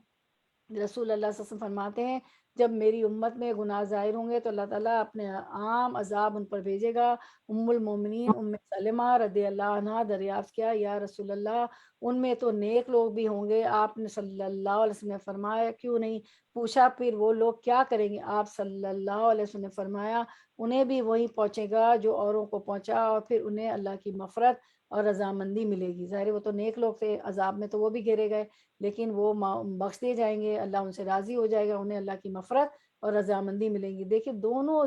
رسول اللہ صلی اللہ علیہ وسلم فرماتے ہیں جب میری امت میں گناہ ظاہر ہوں گے تو اللہ تعالیٰ اپنے عام عذاب ان پر بھیجے گا. ام المومنین ام سلمہ رضی اللہ عنہا دریافت کیا یا رسول اللہ ان میں تو نیک لوگ بھی ہوں گے؟ آپ نے صلی اللہ علیہ وسلم نے فرمایا کیوں نہیں؟ پوچھا پھر وہ لوگ کیا کریں گے؟ آپ صلی اللہ علیہ وسلم نے فرمایا انہیں بھی وہی پہنچے گا جو اوروں کو پہنچا، اور پھر انہیں اللہ کی مغفرت اور رضامندی ملے گی. ظاہر وہ تو نیک لوگ تھے، عذاب میں تو وہ بھی گھیرے گئے لیکن وہ بخش دیے جائیں گے، اللہ ان سے راضی ہو جائے گا، انہیں اللہ کی مغفرت اور رضامندی ملے گی. دیکھیں دونوں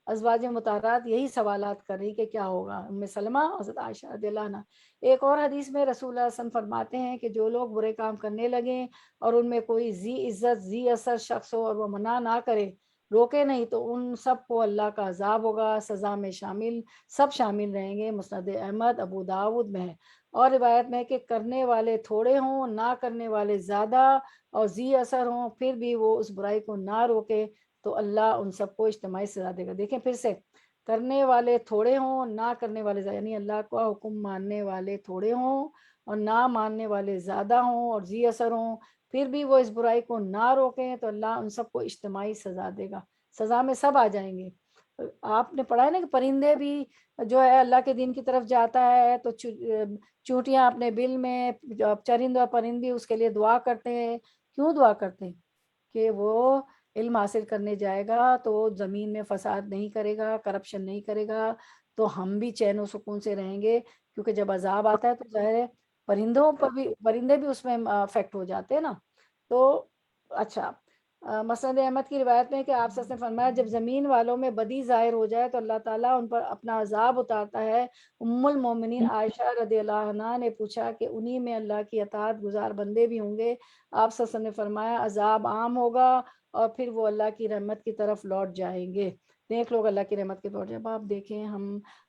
ازواج مطہرات یہی سوالات کر رہی کہ کیا ہوگا، ام سلمہ اور حضرت عائشہ رضی اللہ عنہ. ایک اور حدیث میں رسول اللہ صلی اللہ علیہ وسلم فرماتے ہیں کہ جو لوگ برے کام کرنے لگیں اور ان میں کوئی ذی عزت ذی اثر شخص ہو اور وہ منع نہ کرے، روکے نہیں، تو ان سب کو اللہ کا عذاب ہوگا، سزا میں سب شامل رہیں گے. مسند احمد ابو داود میں ہے. اور روایت میں کہ کرنے والے تھوڑے ہوں نہ کرنے والے زیادہ اور ذی اثر ہوں پھر بھی وہ اس برائی کو نہ روکے تو اللہ ان سب کو اجتماعی سزا دے گا. دیکھیں پھر سے، کرنے والے تھوڑے ہوں نہ کرنے والے زیادہ، یعنی اللہ کا حکم ماننے والے تھوڑے ہوں اور نہ ماننے والے زیادہ ہوں اور ذی اثر ہوں پھر بھی وہ اس برائی کو نہ روکیں تو اللہ ان سب کو اجتماعی سزا دے گا. سزا میں سب آ جائیں گے. آپ نے پڑھا ہے نا کہ پرندے بھی جو ہے اللہ کے دین کی طرف جاتا ہے تو چونٹیاں اپنے بل میں، چرند اور پرند بھی اس کے لیے دعا کرتے ہیں. کیوں دعا کرتے ہیں؟ کہ وہ علم حاصل کرنے جائے گا تو زمین میں فساد نہیں کرے گا، کرپشن نہیں کرے گا، تو ہم بھی چین و سکون سے رہیں گے، کیونکہ جب عذاب آتا ہے تو ظاہر ہے پرندوں پر بھی، پرندے بھی اس میں افیکٹ ہو جاتے ہیں نا. تو اچھا، مسند احمد کی روایت میں کہ آپ صلی اللہ علیہ وسلم نے فرمایا جب زمین والوں میں بدی ظاہر ہو جائے تو اللہ تعالیٰ ان پر اپنا عذاب اتارتا ہے. ام المومنین عائشہ رضی اللہ عنہا نے پوچھا کہ انہی میں اللہ کی اطاعت گزار بندے بھی ہوں گے؟ آپ صلی اللہ علیہ وسلم نے فرمایا عذاب عام ہوگا اور پھر وہ اللہ کی رحمت کی طرف لوٹ جائیں گے. نیک لوگ اللہ کی رحمت کی طرف. جب آپ دیکھیں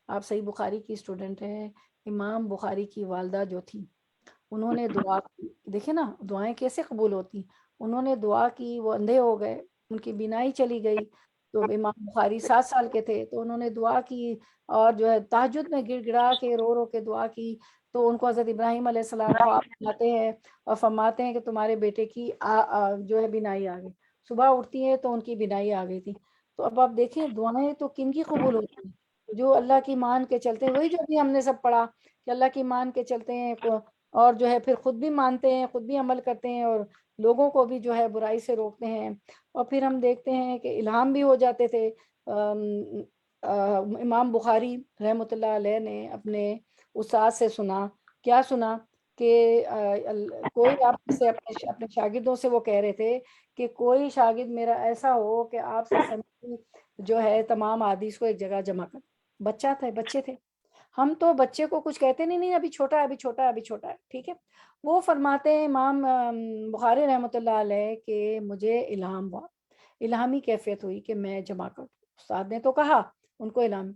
آپ صحیح بخاری کی اسٹوڈنٹ ہیں، امام بخاری کی والدہ جو تھی انہوں نے دعا کی، دیکھیں نا دعائیں کیسے قبول ہوتی. انہوں نے دعا کی، وہ اندھے ہو گئے، ان کی بینائی چلی گئی. تو امام بخاری 7 سال کے تھے تو انہوں نے دعا کی اور جو ہے تہجد میں گڑ گڑا کے رو رو کے دعا کی. تو ان کو حضرت ابراہیم علیہ السلام خواب آتے ہیں اور فرماتے ہیں کہ تمہارے بیٹے کی جو ہے بینائی آ گئی. صبح اٹھتی ہیں تو ان کی بینائی آ گئی تھی. تو اب آپ دیکھیں دعائیں تو کن کی قبول ہوتی ہیں؟ جو اللہ کی مان کے چلتے ہیں، وہی جو بھی ہم نے سب پڑھا کہ اللہ کی مان کے چلتے ہیں اور جو ہے پھر خود بھی مانتے ہیں، خود بھی عمل کرتے ہیں اور لوگوں کو بھی جو ہے برائی سے روکتے ہیں. اور پھر ہم دیکھتے ہیں کہ الہام بھی ہو جاتے تھے. امام بخاری رحمۃ اللہ علیہ نے اپنے استاد سے سنا، کیا سنا کہ کوئی آپ سے اپنے شاگردوں سے وہ کہہ رہے تھے کہ کوئی شاگرد میرا ایسا ہو کہ آپ سے جو ہے تمام احادیث کو ایک جگہ جمع کر. بچے تھے ہم، تو بچے کو کچھ کہتے نہیں ابھی چھوٹا ہے، ابھی چھوٹا ہے، ابھی چھوٹا ہے، ٹھیک ہے. وہ فرماتے ہیں امام بخاری رحمۃ اللہ علیہ کہ مجھے الہام ہوا، الہامی کیفیت ہوئی کہ میں جمع کر دوں. استاد نے تو کہا ان کو الہام.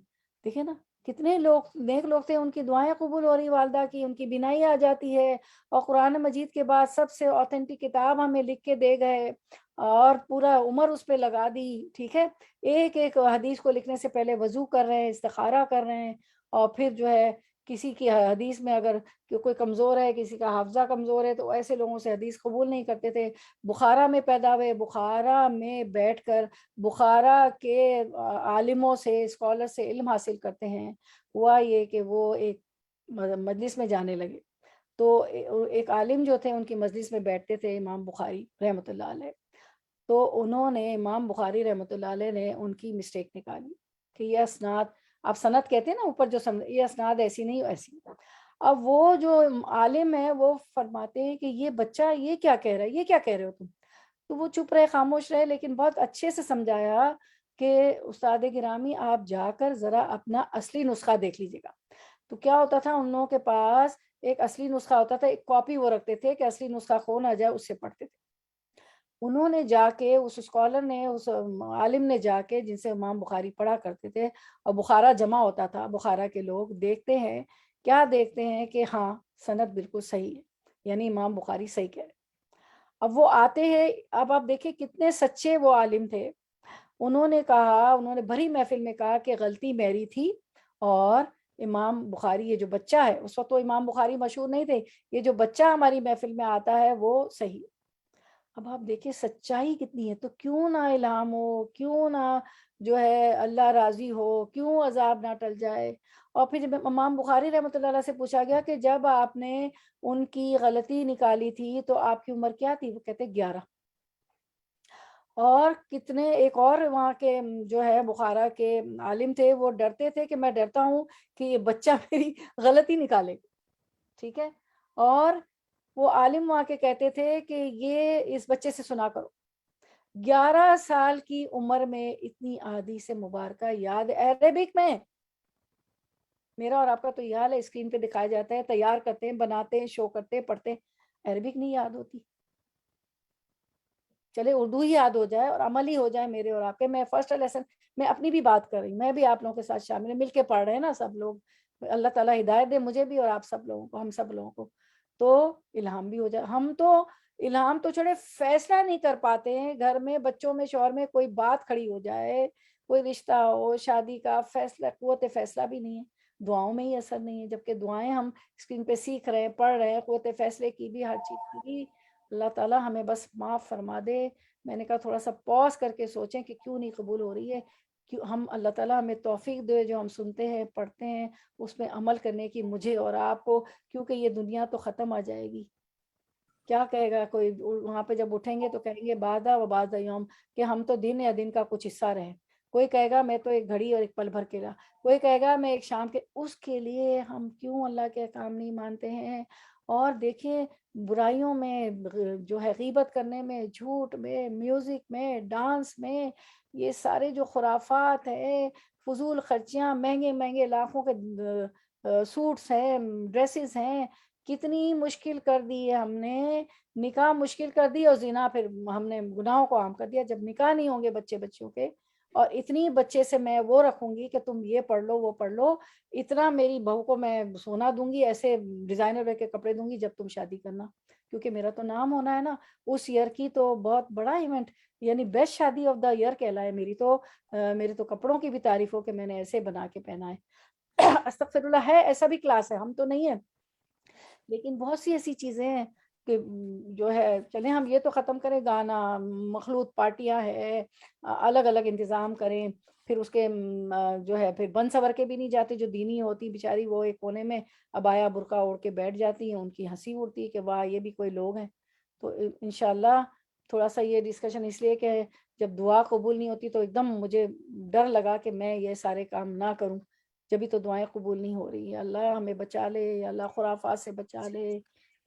دیکھیں نا کتنے لوگ نیک لوگ تھے، ان کی دعائیں قبول ہو رہی، والدہ کی، ان کی بینائی آ جاتی ہے. اور قرآن مجید کے بعد سب سے اوتھینٹک کتاب ہمیں لکھ کے دے گئے اور پورا عمر اس پہ لگا دی. ٹھیک ہے، ایک ایک حدیث کو لکھنے سے پہلے وضو کر رہے ہیں، استخارہ کر رہے ہیں. اور پھر جو ہے کسی کی حدیث میں اگر کوئی کمزور ہے، کسی کا حافظہ کمزور ہے، تو ایسے لوگوں سے حدیث قبول نہیں کرتے تھے. بخارا میں پیدا ہوئے، بخارا میں بیٹھ کر بخارا کے عالموں سے، اسکالر سے علم حاصل کرتے ہیں. ہوا یہ کہ وہ ایک مجلس میں جانے لگے تو ایک عالم جو تھے ان کی مجلس میں بیٹھتے تھے امام بخاری رحمۃ اللہ علیہ. تو انہوں نے امام بخاری رحمۃ اللہ علیہ نے ان کی مسٹیک نکالی کہ یہ اسناد، آپ سند کہتے ہیں نا اوپر جو یہ اسناد ایسی نہیں ایسی. اب وہ جو عالم ہے وہ فرماتے ہیں کہ یہ بچہ یہ کیا کہہ رہا ہے، یہ کیا کہہ رہے ہو تم. تو وہ چپ رہے، خاموش رہے، لیکن بہت اچھے سے سمجھایا کہ استاد گرامی آپ جا کر ذرا اپنا اصلی نسخہ دیکھ لیجیے گا. تو کیا ہوتا تھا ان لوگوں کے پاس ایک اصلی نسخہ ہوتا تھا، ایک کاپی وہ رکھتے تھے کہ اصلی نسخہ کھو نہ جائے، اس سے پڑھتے تھے. انہوں نے جا کے اس اسکالر نے، اس عالم نے جا کے جن سے امام بخاری پڑھا کرتے تھے اور بخارا جمع ہوتا تھا، بخارا کے لوگ دیکھتے ہیں، کیا دیکھتے ہیں کہ ہاں سند بالکل صحیح ہے، یعنی امام بخاری صحیح کہہ رہے. اب وہ آتے ہیں، اب آپ دیکھیں کتنے سچے وہ عالم تھے. انہوں نے کہا، انہوں نے بھری محفل میں کہا کہ غلطی میری تھی اور امام بخاری یہ جو بچہ ہے، اس وقت تو امام بخاری مشہور نہیں تھے، یہ جو بچہ ہماری محفل میں آتا ہے وہ صحیح. اب آپ دیکھیں سچائی کتنی ہے. تو کیوں نہ الہام ہو، کیوں نہ جو ہے اللہ راضی ہو، کیوں عذاب نہ ٹل جائے. اور پھر جب امام بخاری رحمۃ اللہ علیہ سے پوچھا گیا کہ جب آپ نے ان کی غلطی نکالی تھی تو آپ کی عمر کیا تھی؟ وہ کہتے 11. اور کتنے ایک اور وہاں کے جو ہے بخارا کے عالم تھے، وہ ڈرتے تھے کہ میں ڈرتا ہوں کہ یہ بچہ میری غلطی نکالے. ٹھیک ہے، اور وہ عالم وہاں کے کہتے تھے کہ یہ اس بچے سے سنا کرو. 11 سال کی عمر میں اتنی احادیث مبارکہ یاد عربک میں. میرا اور آپ کا تو یہ حال ہے، اسکرین پہ دکھایا جاتا ہے، تیار کرتے ہیں، بناتے ہیں، شو کرتے ہیں، پڑھتے ہیں، عربک نہیں یاد ہوتی. چلے اردو ہی یاد ہو جائے اور عمل ہی ہو جائے میرے اور آپ کے. میں فرسٹ لیسن میں اپنی بھی بات کر رہی ہوں، میں بھی آپ لوگوں کے ساتھ شامل مل کے پڑھ رہے ہیں نا سب لوگ. اللہ تعالیٰ ہدایت دے مجھے بھی اور آپ سب لوگوں کو، ہم سب لوگوں کو. تو الہام بھی ہو جائے. ہم تو الہام تو چھوڑے، فیصلہ نہیں کر پاتے ہیں گھر میں، بچوں میں، شوہر میں کوئی بات کھڑی ہو جائے، کوئی رشتہ ہو، شادی کا فیصلہ، قوت فیصلہ بھی نہیں ہے. دعاؤں میں ہی اثر نہیں ہے، جبکہ دعائیں ہم اسکرین پہ سیکھ رہے ہیں، پڑھ رہے ہیں، قوت فیصلے کی بھی، ہر چیز کی بھی. اللہ تعالیٰ ہمیں بس معاف فرما دے. میں نے کہا تھوڑا سا پاز کر کے سوچیں کہ کیوں نہیں قبول ہو رہی ہے. کیوں ہم اللہ تعالیٰ ہمیں توفیق دے جو ہم سنتے ہیں، پڑھتے ہیں، اس میں عمل کرنے کی، مجھے اور آپ کو. کیونکہ یہ دنیا تو ختم آ جائے گی. کیا کہے گا کوئی وہاں پہ جب اٹھیں گے تو کہیں گے بعد و بعد یوم، کہ ہم تو دن یا دن کا کچھ حصہ رہے. کوئی کہے گا میں تو ایک گھڑی اور ایک پل بھر کے رہا، کوئی کہے گا میں ایک شام کے، اس کے لیے ہم کیوں اللہ کے احکام نہیں مانتے ہیں؟ اور دیکھیں برائیوں میں، جو ہے غیبت کرنے میں، جھوٹ میں، میوزک میں، ڈانس میں، یہ سارے جو خرافات ہیں، فضول خرچیاں، مہنگے مہنگے لاکھوں کے سوٹس ہیں، ڈریسز ہیں، کتنی مشکل کر دی ہے ہم نے، نکاح مشکل کر دی، اور زنا پھر ہم نے گناہوں کو عام کر دیا۔ جب نکاح نہیں ہوں گے بچوں کے، اور اتنی بچے سے میں وہ رکھوں گی کہ تم یہ پڑھ لو وہ پڑھ لو، اتنا میری بہو کو میں سونا دوں گی، ایسے ڈیزائنر کے کپڑے دوں گی جب تم شادی کرنا، کیونکہ میرا تو نام ہونا ہے نا اس ایئر کی، تو بہت بڑا ایونٹ، یعنی بیسٹ شادی آف دا ایئر کہلائے میری تو، میرے تو کپڑوں کی بھی تعریف ہو کہ میں نے ایسے بنا کے پہنا ہے۔ استغفر اللہ، ہے ایسا بھی کلاس ہے، ہم تو نہیں ہے، لیکن بہت سی ایسی چیزیں ہیں کہ جو ہے، چلیں ہم یہ تو ختم کریں، گانا، مخلوط پارٹیاں ہے، الگ الگ انتظام کریں، پھر اس کے جو ہے پھر بن سور کے بھی نہیں جاتے، جو دینی ہوتی بیچاری وہ ایک کونے میں عبایا برقع اوڑھ کے بیٹھ جاتی ہیں، ان کی ہنسی اڑتی ہے کہ واہ یہ بھی کوئی لوگ ہیں۔ تو انشاءاللہ تھوڑا سا یہ ڈسکشن اس لیے کہ جب دعا قبول نہیں ہوتی تو ایک دم مجھے ڈر لگا کہ میں یہ سارے کام نہ کروں، جبھی تو دعائیں قبول نہیں ہو رہی ہیں۔ اللہ ہمیں بچا لے، یا اللہ خرافات سے بچا لے،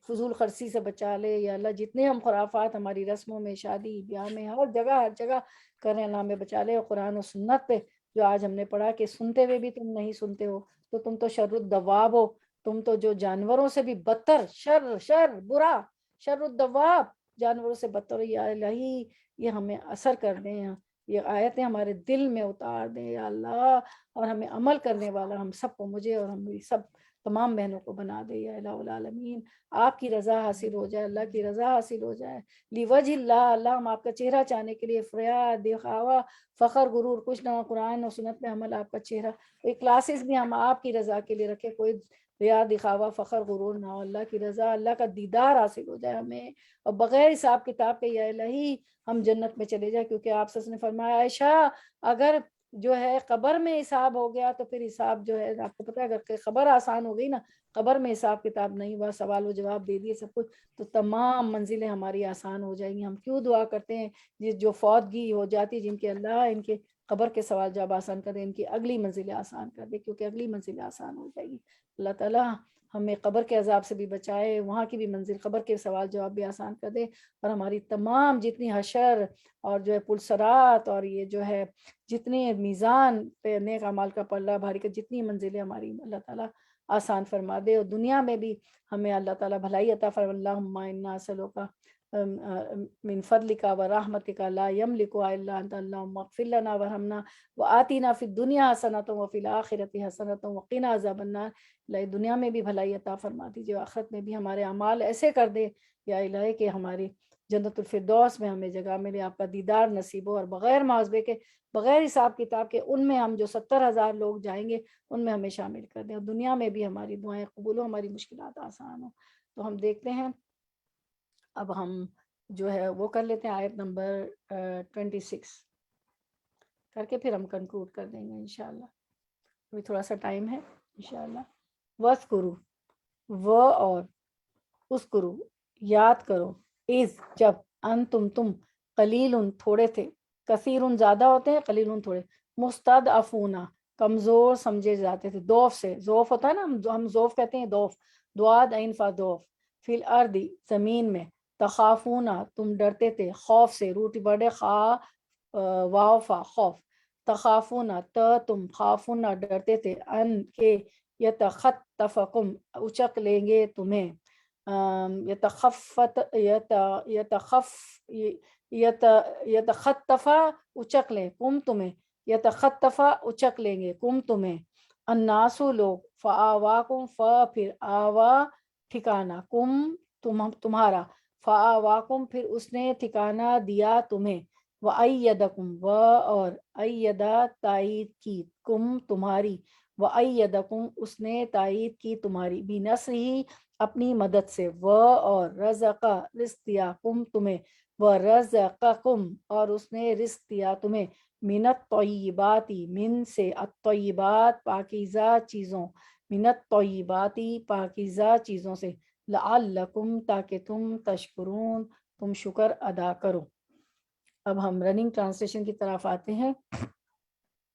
فضول خرچی سے بچا لے، یا اللہ جتنے ہم خرافات ہماری رسموں میں، شادی بیاہ میں، ہر جگہ کر رہے ہیں، اللہ ہمیں بچا لے۔ اور قرآن و سنت پہ جو آج ہم نے پڑھا کہ سنتے ہوئے بھی تم نہیں سنتے ہو، تو تم تو شر الدواب ہو، تم تو جو جانوروں سے بھی بدتر، شر برا، شر الدواب، جانوروں سے بدتر ہو۔ یا الہی یہ ہمیں اثر کر دیں، یہ آیتیں ہمارے دل میں اتار دیں یا اللہ، اور ہمیں عمل کرنے والا ہم سب کو، مجھے اور ہم سب تمام بہنوں کو بنا دے یا الہ العالمین۔ آپ کی رضا حاصل ہو جائے، اللہ کی رضا حاصل ہو جائے، لیوجہ اللہ، اللہ ہم آپ کا چہرہ چاہنے کے لیے، فریاد، دکھاوا، فخر، غرور کچھ نہ، قرآن اور سنت میں عمل، آپ کا چہرہ، کوئی کلاسز بھی ہم آپ کی رضا کے لیے رکھے، کوئی ریا، دکھاوا، فخر، غرور نہ ہو، اللہ کی رضا، اللہ کا دیدار حاصل ہو جائے ہمیں، اور بغیر حساب کتاب کے یا الہی ہم جنت میں چلے جائیں، کیونکہ آپ نے فرمایا عائشہ اگر جو ہے قبر میں حساب ہو گیا تو پھر حساب جو ہے، آپ کو پتہ ہے اگر خبر آسان ہو گئی نا، قبر میں حساب کتاب نہیں ہوا، سوال و جواب دے دیے سب کچھ، تو تمام منزلیں ہماری آسان ہو جائیں گی۔ ہم کیوں دعا کرتے ہیں جو فوتگی ہو جاتی، جن کے اللہ ان کے قبر کے سوال جواب آسان کر دے، ان کی اگلی منزلیں آسان کر دے، کیونکہ اگلی منزلیں آسان ہو جائے گی۔ اللہ تعالیٰ ہمیں قبر کے عذاب سے بھی بچائے، وہاں کی بھی منزل، قبر کے سوال جواب بھی آسان کر دے، اور ہماری تمام جتنی حشر اور جو ہے پلسرات، اور یہ جو ہے جتنے میزان پہ نیک اعمال کا پلہ بھاری کا، جتنی منزلیں ہماری اللہ تعالیٰ آسان فرما دے، اور دنیا میں بھی ہمیں اللہ تعالیٰ بھلائی عطا فرما۔ اللہم انا نسألک من فضلک و رحمتک لا یملک الا انت، اللہم اغفر لنا وارحمنا وآتنا فی الدنیا حسنۃ وفی الآخرۃ حسنۃ وقنا عذاب النار۔ الہی دنیا میں بھی بھلائی عطا فرما دیجیے، آخرت میں بھی ہمارے اعمال ایسے کر دے یا الہی کہ ہماری جنت الفردوس میں ہمیں جگہ ملے، آپ کا دیدار نصیب ہو، اور بغیر محاسبے کے، بغیر حساب کتاب کے، ان میں ہم جو 70,000 لوگ جائیں گے ان میں ہمیں شامل کر دیں، اور دنیا میں بھی ہماری دعائیں قبول ہو، ہماری مشکلات آسان ہو۔ تو ہم دیکھتے ہیں، اب ہم جو ہے وہ کر لیتے ہیں آیت نمبر 26 کر کے پھر ہم کنکلوڈ کر دیں گے انشاءاللہ، ابھی تھوڑا سا ٹائم ہے انشاءاللہ۔ وَاذْكُرُوا، وہ اور اذکروا، یاد کرو، اذ جب، تم قلیل تھوڑے تھے، کثیر زیادہ ہوتے ہیں، قلیل تھوڑے، مستضعفون کمزور سمجھے جاتے تھے، دوف سے، ذوف ہوتا ہے نا، ہم ذوف کہتے ہیں، دوف، دعاد عین فا دوف، فی الارض زمین میں، تخافون تم ڈرتے تھے، خوف سے، روٹ بڑے خا واو فا خوف، تخافون تم، خافون ڈرتے تھے، ان کے، یتخطفکم اچک لیں گے تمہیں، یتخطفا اچک لیں، کم تمہیں، یتخطفا اچک لیں گے، کم تمہیں، الناسو لوگ، فآواکم پھر آوا ٹھکانہ، کم تمہارا، فآواکم پھر اس نے ٹھکانہ دیا تمہیں، وَأَيَّدَكُمْ اور ایدہ تائید کی، کم تمہاری، وَأَيَّدَكُمْ اس نے تائید کی تمہاری، بِنَصْرِهِ اپنی مدد سے، اور رزق رزق دیا کم تمہیں، ورزقکم اور اس نے رزق دیا تمہیں، من الطیبات من سے، الطیبات پاکیزہ چیزوں، من الطیبات پاکیزہ چیزوں سے، لعلکم تاکہ تم تشکرون تم شکر ادا کرو۔ اب ہم رننگ ٹرانسلیشن کی طرف آتے ہیں۔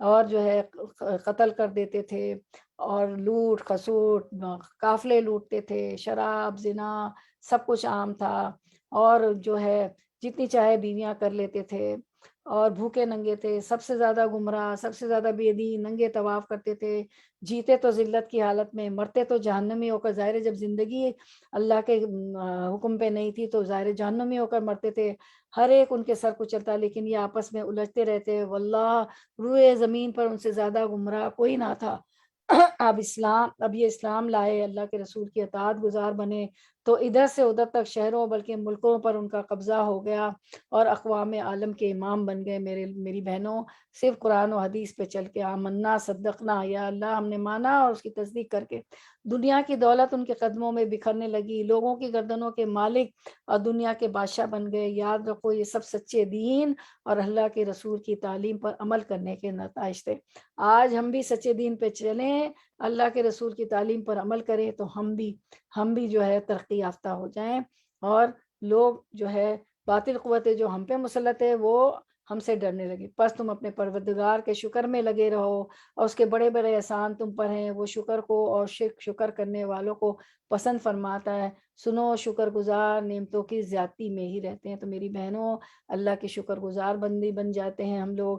اور جو ہے قتل کر دیتے تھے، اور لوٹ خسوٹ، قافلے لوٹتے تھے، شراب زنا سب کچھ عام تھا، اور جو ہے جتنی چاہے بیویاں کر لیتے تھے، اور بھوکے ننگے تھے، سب سے زیادہ گمراہ، سب سے زیادہ بے دین، ننگے طواف کرتے تھے، جیتے تو ذلت کی حالت میں، مرتے تو جہنمی ہو کر، ظاہر ہے جب زندگی اللہ کے حکم پہ نہیں تھی تو ظاہر جہنمی ہو کر مرتے تھے، ہر ایک ان کے سر کو چلتا، لیکن یہ آپس میں الجھتے رہتے، واللہ روئے زمین پر ان سے زیادہ گمراہ کوئی نہ تھا۔ اب یہ اسلام لائے، اللہ کے رسول کی اطاعت گزار بنے، تو ادھر سے ادھر تک شہروں بلکہ ملکوں پر ان کا قبضہ ہو گیا، اور اقوام عالم کے امام بن گئے۔ میری بہنوں، صرف قرآن و حدیث پہ چل کے آمنا صدقنا، یا اللہ ہم نے مانا اور اس کی تصدیق کر کے، دنیا کی دولت ان کے قدموں میں بکھرنے لگی، لوگوں کی گردنوں کے مالک اور دنیا کے بادشاہ بن گئے۔ یاد رکھو یہ سب سچے دین اور اللہ کے رسول کی تعلیم پر عمل کرنے کے نتائج تھے۔ آج ہم بھی سچے دین پہ چلیں، اللہ کے رسول کی تعلیم پر عمل کریں، تو ہم بھی جو ہے ترقی یافتہ ہو جائیں، اور لوگ جو ہے باطل قوتیں جو ہم پہ مسلط ہے وہ ہم سے ڈرنے لگے۔ پس تم اپنے پروردگار کے شکر میں لگے رہو، اور اس کے بڑے بڑے احسان تم پر ہیں، وہ شکر کو اور شکر کرنے والوں کو پسند فرماتا ہے۔ سنو، شکر گزار نعمتوں کی زیادتی میں ہی رہتے ہیں۔ تو میری بہنوں، اللہ کے شکر گزار بندی بن جاتے ہیں ہم لوگ۔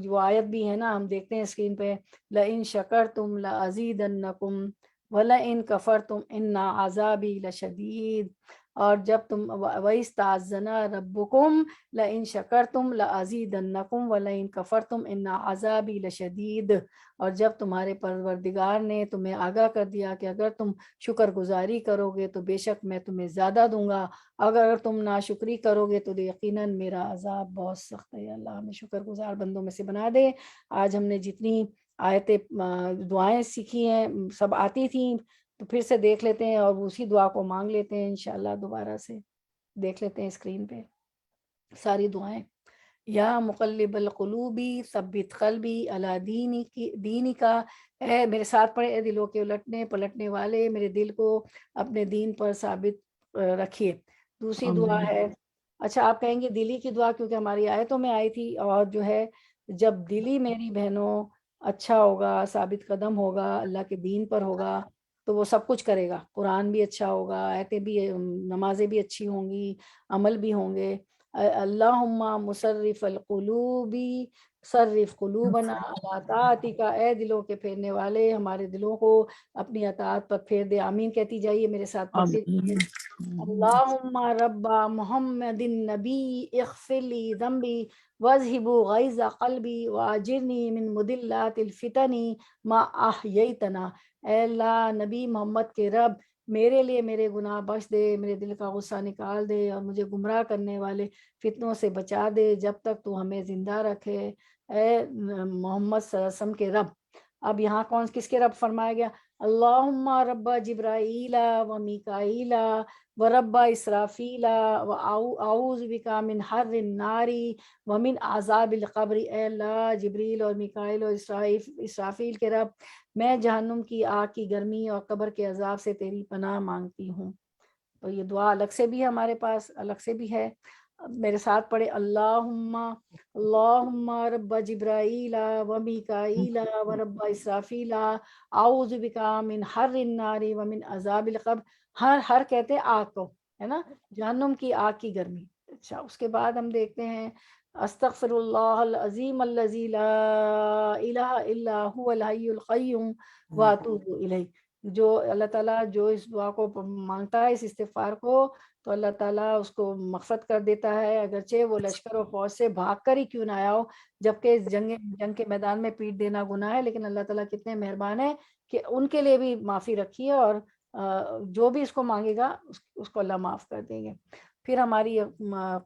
وہ آیت بھی ہے نا، ہم دیکھتے ہیں اسکرین پہ، لَإِن شَكَرْتُمْ لَأَزِيدَنَّكُمْ وَلَئِن كَفَرْتُمْ إِنَّ عَذَابِي لَشَدِيدٌ، اور جب تم وَإِسْتَأْذَنَ رَبُّكُمْ لَإِن شَكَرْتُمْ لَأَزِيدَنَّكُمْ وَلَئِن كَفَرْتُمْ إِنَّ عَذَابِي لَشَدِيدٌ، اور جب تمہارے پروردگار نے تمہیں آگاہ کر دیا کہ اگر تم شکر گزاری کرو گے تو بے شک میں تمہیں زیادہ دوں گا، اگر تم ناشکری کرو گے تو یقیناً میرا عذاب بہت سخت ہے۔ اللہ ہمیں شکر گزار بندوں میں سے بنا دے۔ آج ہم نے جتنی آیتیں دعائیں سیکھی ہیں سب آتی تھیں، تو پھر سے دیکھ لیتے ہیں اور اسی دعا کو مانگ لیتے ہیں، انشاءاللہ دوبارہ سے دیکھ لیتے ہیں اسکرین پہ ساری دعائیں۔ یا مقلب القلوبی ثبت قلبی علی دینی کا، اے میرے ساتھ پڑھے، اے دلوں کے الٹنے پلٹنے والے، میرے دل کو اپنے دین پر ثابت رکھیے۔ دوسری دعا آمین۔ ہے، اچھا آپ کہیں گے دلی کی دعا کیونکہ ہماری آیتوں میں آئی تھی، اور جو ہے جب دلی میری بہنوں اچھا ہوگا، ثابت قدم ہوگا، اللہ کے دین پر ہوگا، تو وہ سب کچھ کرے گا، قرآن بھی اچھا ہوگا، آیتیں بھی، نمازیں بھی اچھی ہوں گی، عمل بھی ہوں گے۔ اللہم مصرف القلوبی صرف قلوبنا علی طاعتک، اے دلوں کے پھیرنے والے ہمارے دلوں کو اپنی اطاعت پر پھیر دے۔ آمین کہتی جائیے میرے ساتھ، پڑھتی جائیے۔ آمین۔ اللہم رب محمد النبی اغفر لی ذنبی واذہب غیظ قلبی واجرنی من مدلات الفتن ما احییتنا، اے اللہ نبی محمد کے رب میرے لیے میرے گناہ بخش دے، میرے دل کا غصہ نکال دے، اور مجھے گمراہ کرنے والے فتنوں سے بچا دے جب تک تو ہمیں زندہ رکھے، اے محمد صلی اللہ علیہ وسلم کے رب۔ اب یہاں کس کے رب فرمایا گیا؟ اللہم رب جبرائیل و میکائیل و رب اسرافیل و اعوذ بکا من حر النار و من عذاب القبر، اے اللہ جبریل اور میکائیل اور اسرافیل کے رب، میں جہنم کی آگ کی گرمی اور قبر کے عذاب سے تیری پناہ مانگتی ہوں۔ تو یہ دعا الگ سے بھی ہمارے پاس الگ سے بھی ہے، میرے ساتھ پڑھے، اللہم رب جبرائیل و میکائیل و رب اسرافیل اعوذ بکا من حر النار و من عذاب القبر، ہر کہتے ہیں آگ کو، ہے نا، جہنم کی آگ کی گرمی۔ اچھا اس کے بعد ہم دیکھتے ہیں، استغفر اللہ العظیم الذی لا الہ الا هو الحی القیوم واتوب الیہ، جو اللہ تعالیٰ جو اس دعا کو مانگتا ہے، اس استغفار کو، تو اللہ تعالیٰ اس کو مغفرت کر دیتا ہے، اگرچہ وہ لشکر و فوج سے بھاگ کر ہی کیوں نہ آیا ہو، جبکہ جنگ کے میدان میں پیٹ دینا گناہ ہے، لیکن اللہ تعالیٰ کتنے مہربان ہے کہ ان کے لیے بھی معافی رکھی ہے، اور جو بھی اس کو مانگے گا اس کو اللہ معاف کر دیں گے۔ پھر ہماری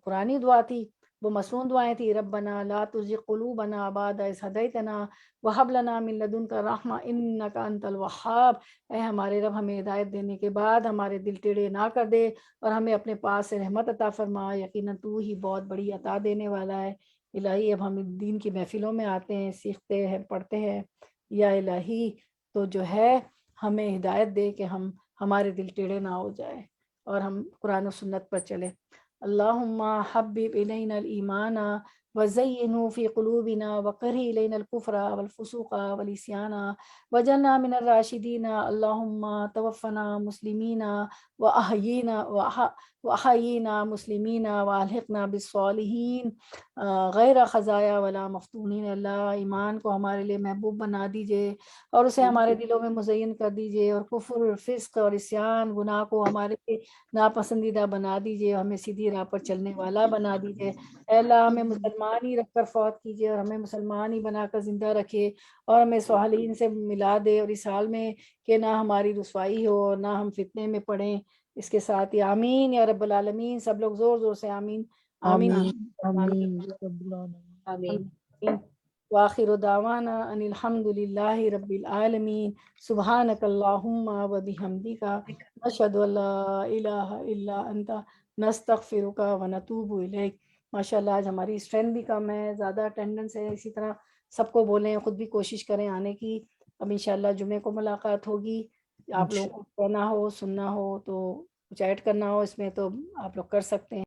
قرآنی دعا تھی، وہ مصنون دعائیں تھی، ربنا لا تزغ قلوبنا بعد اذ ہدیتنا وہب لنا من لدنک رحمہ انک انت الوہاب، اے ہمارے رب ہمیں ہدایت دینے کے بعد ہمارے دل ٹیڑھے نہ کر دے، اور ہمیں اپنے پاس سے رحمت عطا فرما، یقیناً تو ہی بہت بڑی عطا دینے والا ہے۔ الہی اب ہم دین کی محفلوں میں آتے ہیں، سیکھتے ہیں، پڑھتے ہیں، یا الہی تو جو ہے ہمیں ہدایت دے کہ ہمارے دل ٹیڑھے نہ ہو جائے اور ہم قرآن و سنت پر چلے۔ اللہم حبب الینا الایمان وزينه في قلوبنا وكره إلينا الكفر والفسوق والعصيان وجعلنا من الراشدين اللهم توفنا مسلمين وأحيينا مسلمين وألحقنا بالصالحين غیر خزایا ولا مفتونین. اللہ ایمان کو ہمارے لیے محبوب بنا دیجئے اور اسے ہمارے دلوں میں مزین کر دیجئے، اور کفر، فسق اور عصیان، گناہ کو ہمارے لیے ناپسندیدہ بنا دیجئے، اور ہمیں سیدھی راہ پر چلنے والا بنا دیجئے. اے اللہ ہمیں مسلمان ہی رکھ کر فوت کیجئے، اور ہمیں مسلمان ہی بنا کر زندہ رکھے، اور ہمیں صالحین سے ملا دے، اور اس حال میں کہ نہ ہماری رسوائی ہو اور نہ ہم فتنے میں پڑیں. اس کے ساتھ ہی آمین یا رب العالمین. سب لوگ زور زور سے آمین آمین آمین آمین. وآخر دعوانا ان الحمد للہ رب العالمین. سبحانک اللہم و بحمدک نشہد ان لا الہ الا انت نستغفرک و نتوب الیک. ماشاءاللہ آج ہماری اسٹرینتھ بھی کم ہے، زیادہ اٹینڈنس ہے. اسی طرح سب کو بولیں، خود بھی کوشش کریں آنے کی. اب انشاءاللہ جمعے کو ملاقات ہوگی. آپ لوگوں کو کہنا ہو، سننا ہو تو کچھ ایڈ کرنا ہو اس میں تو آپ لوگ کر سکتے ہیں.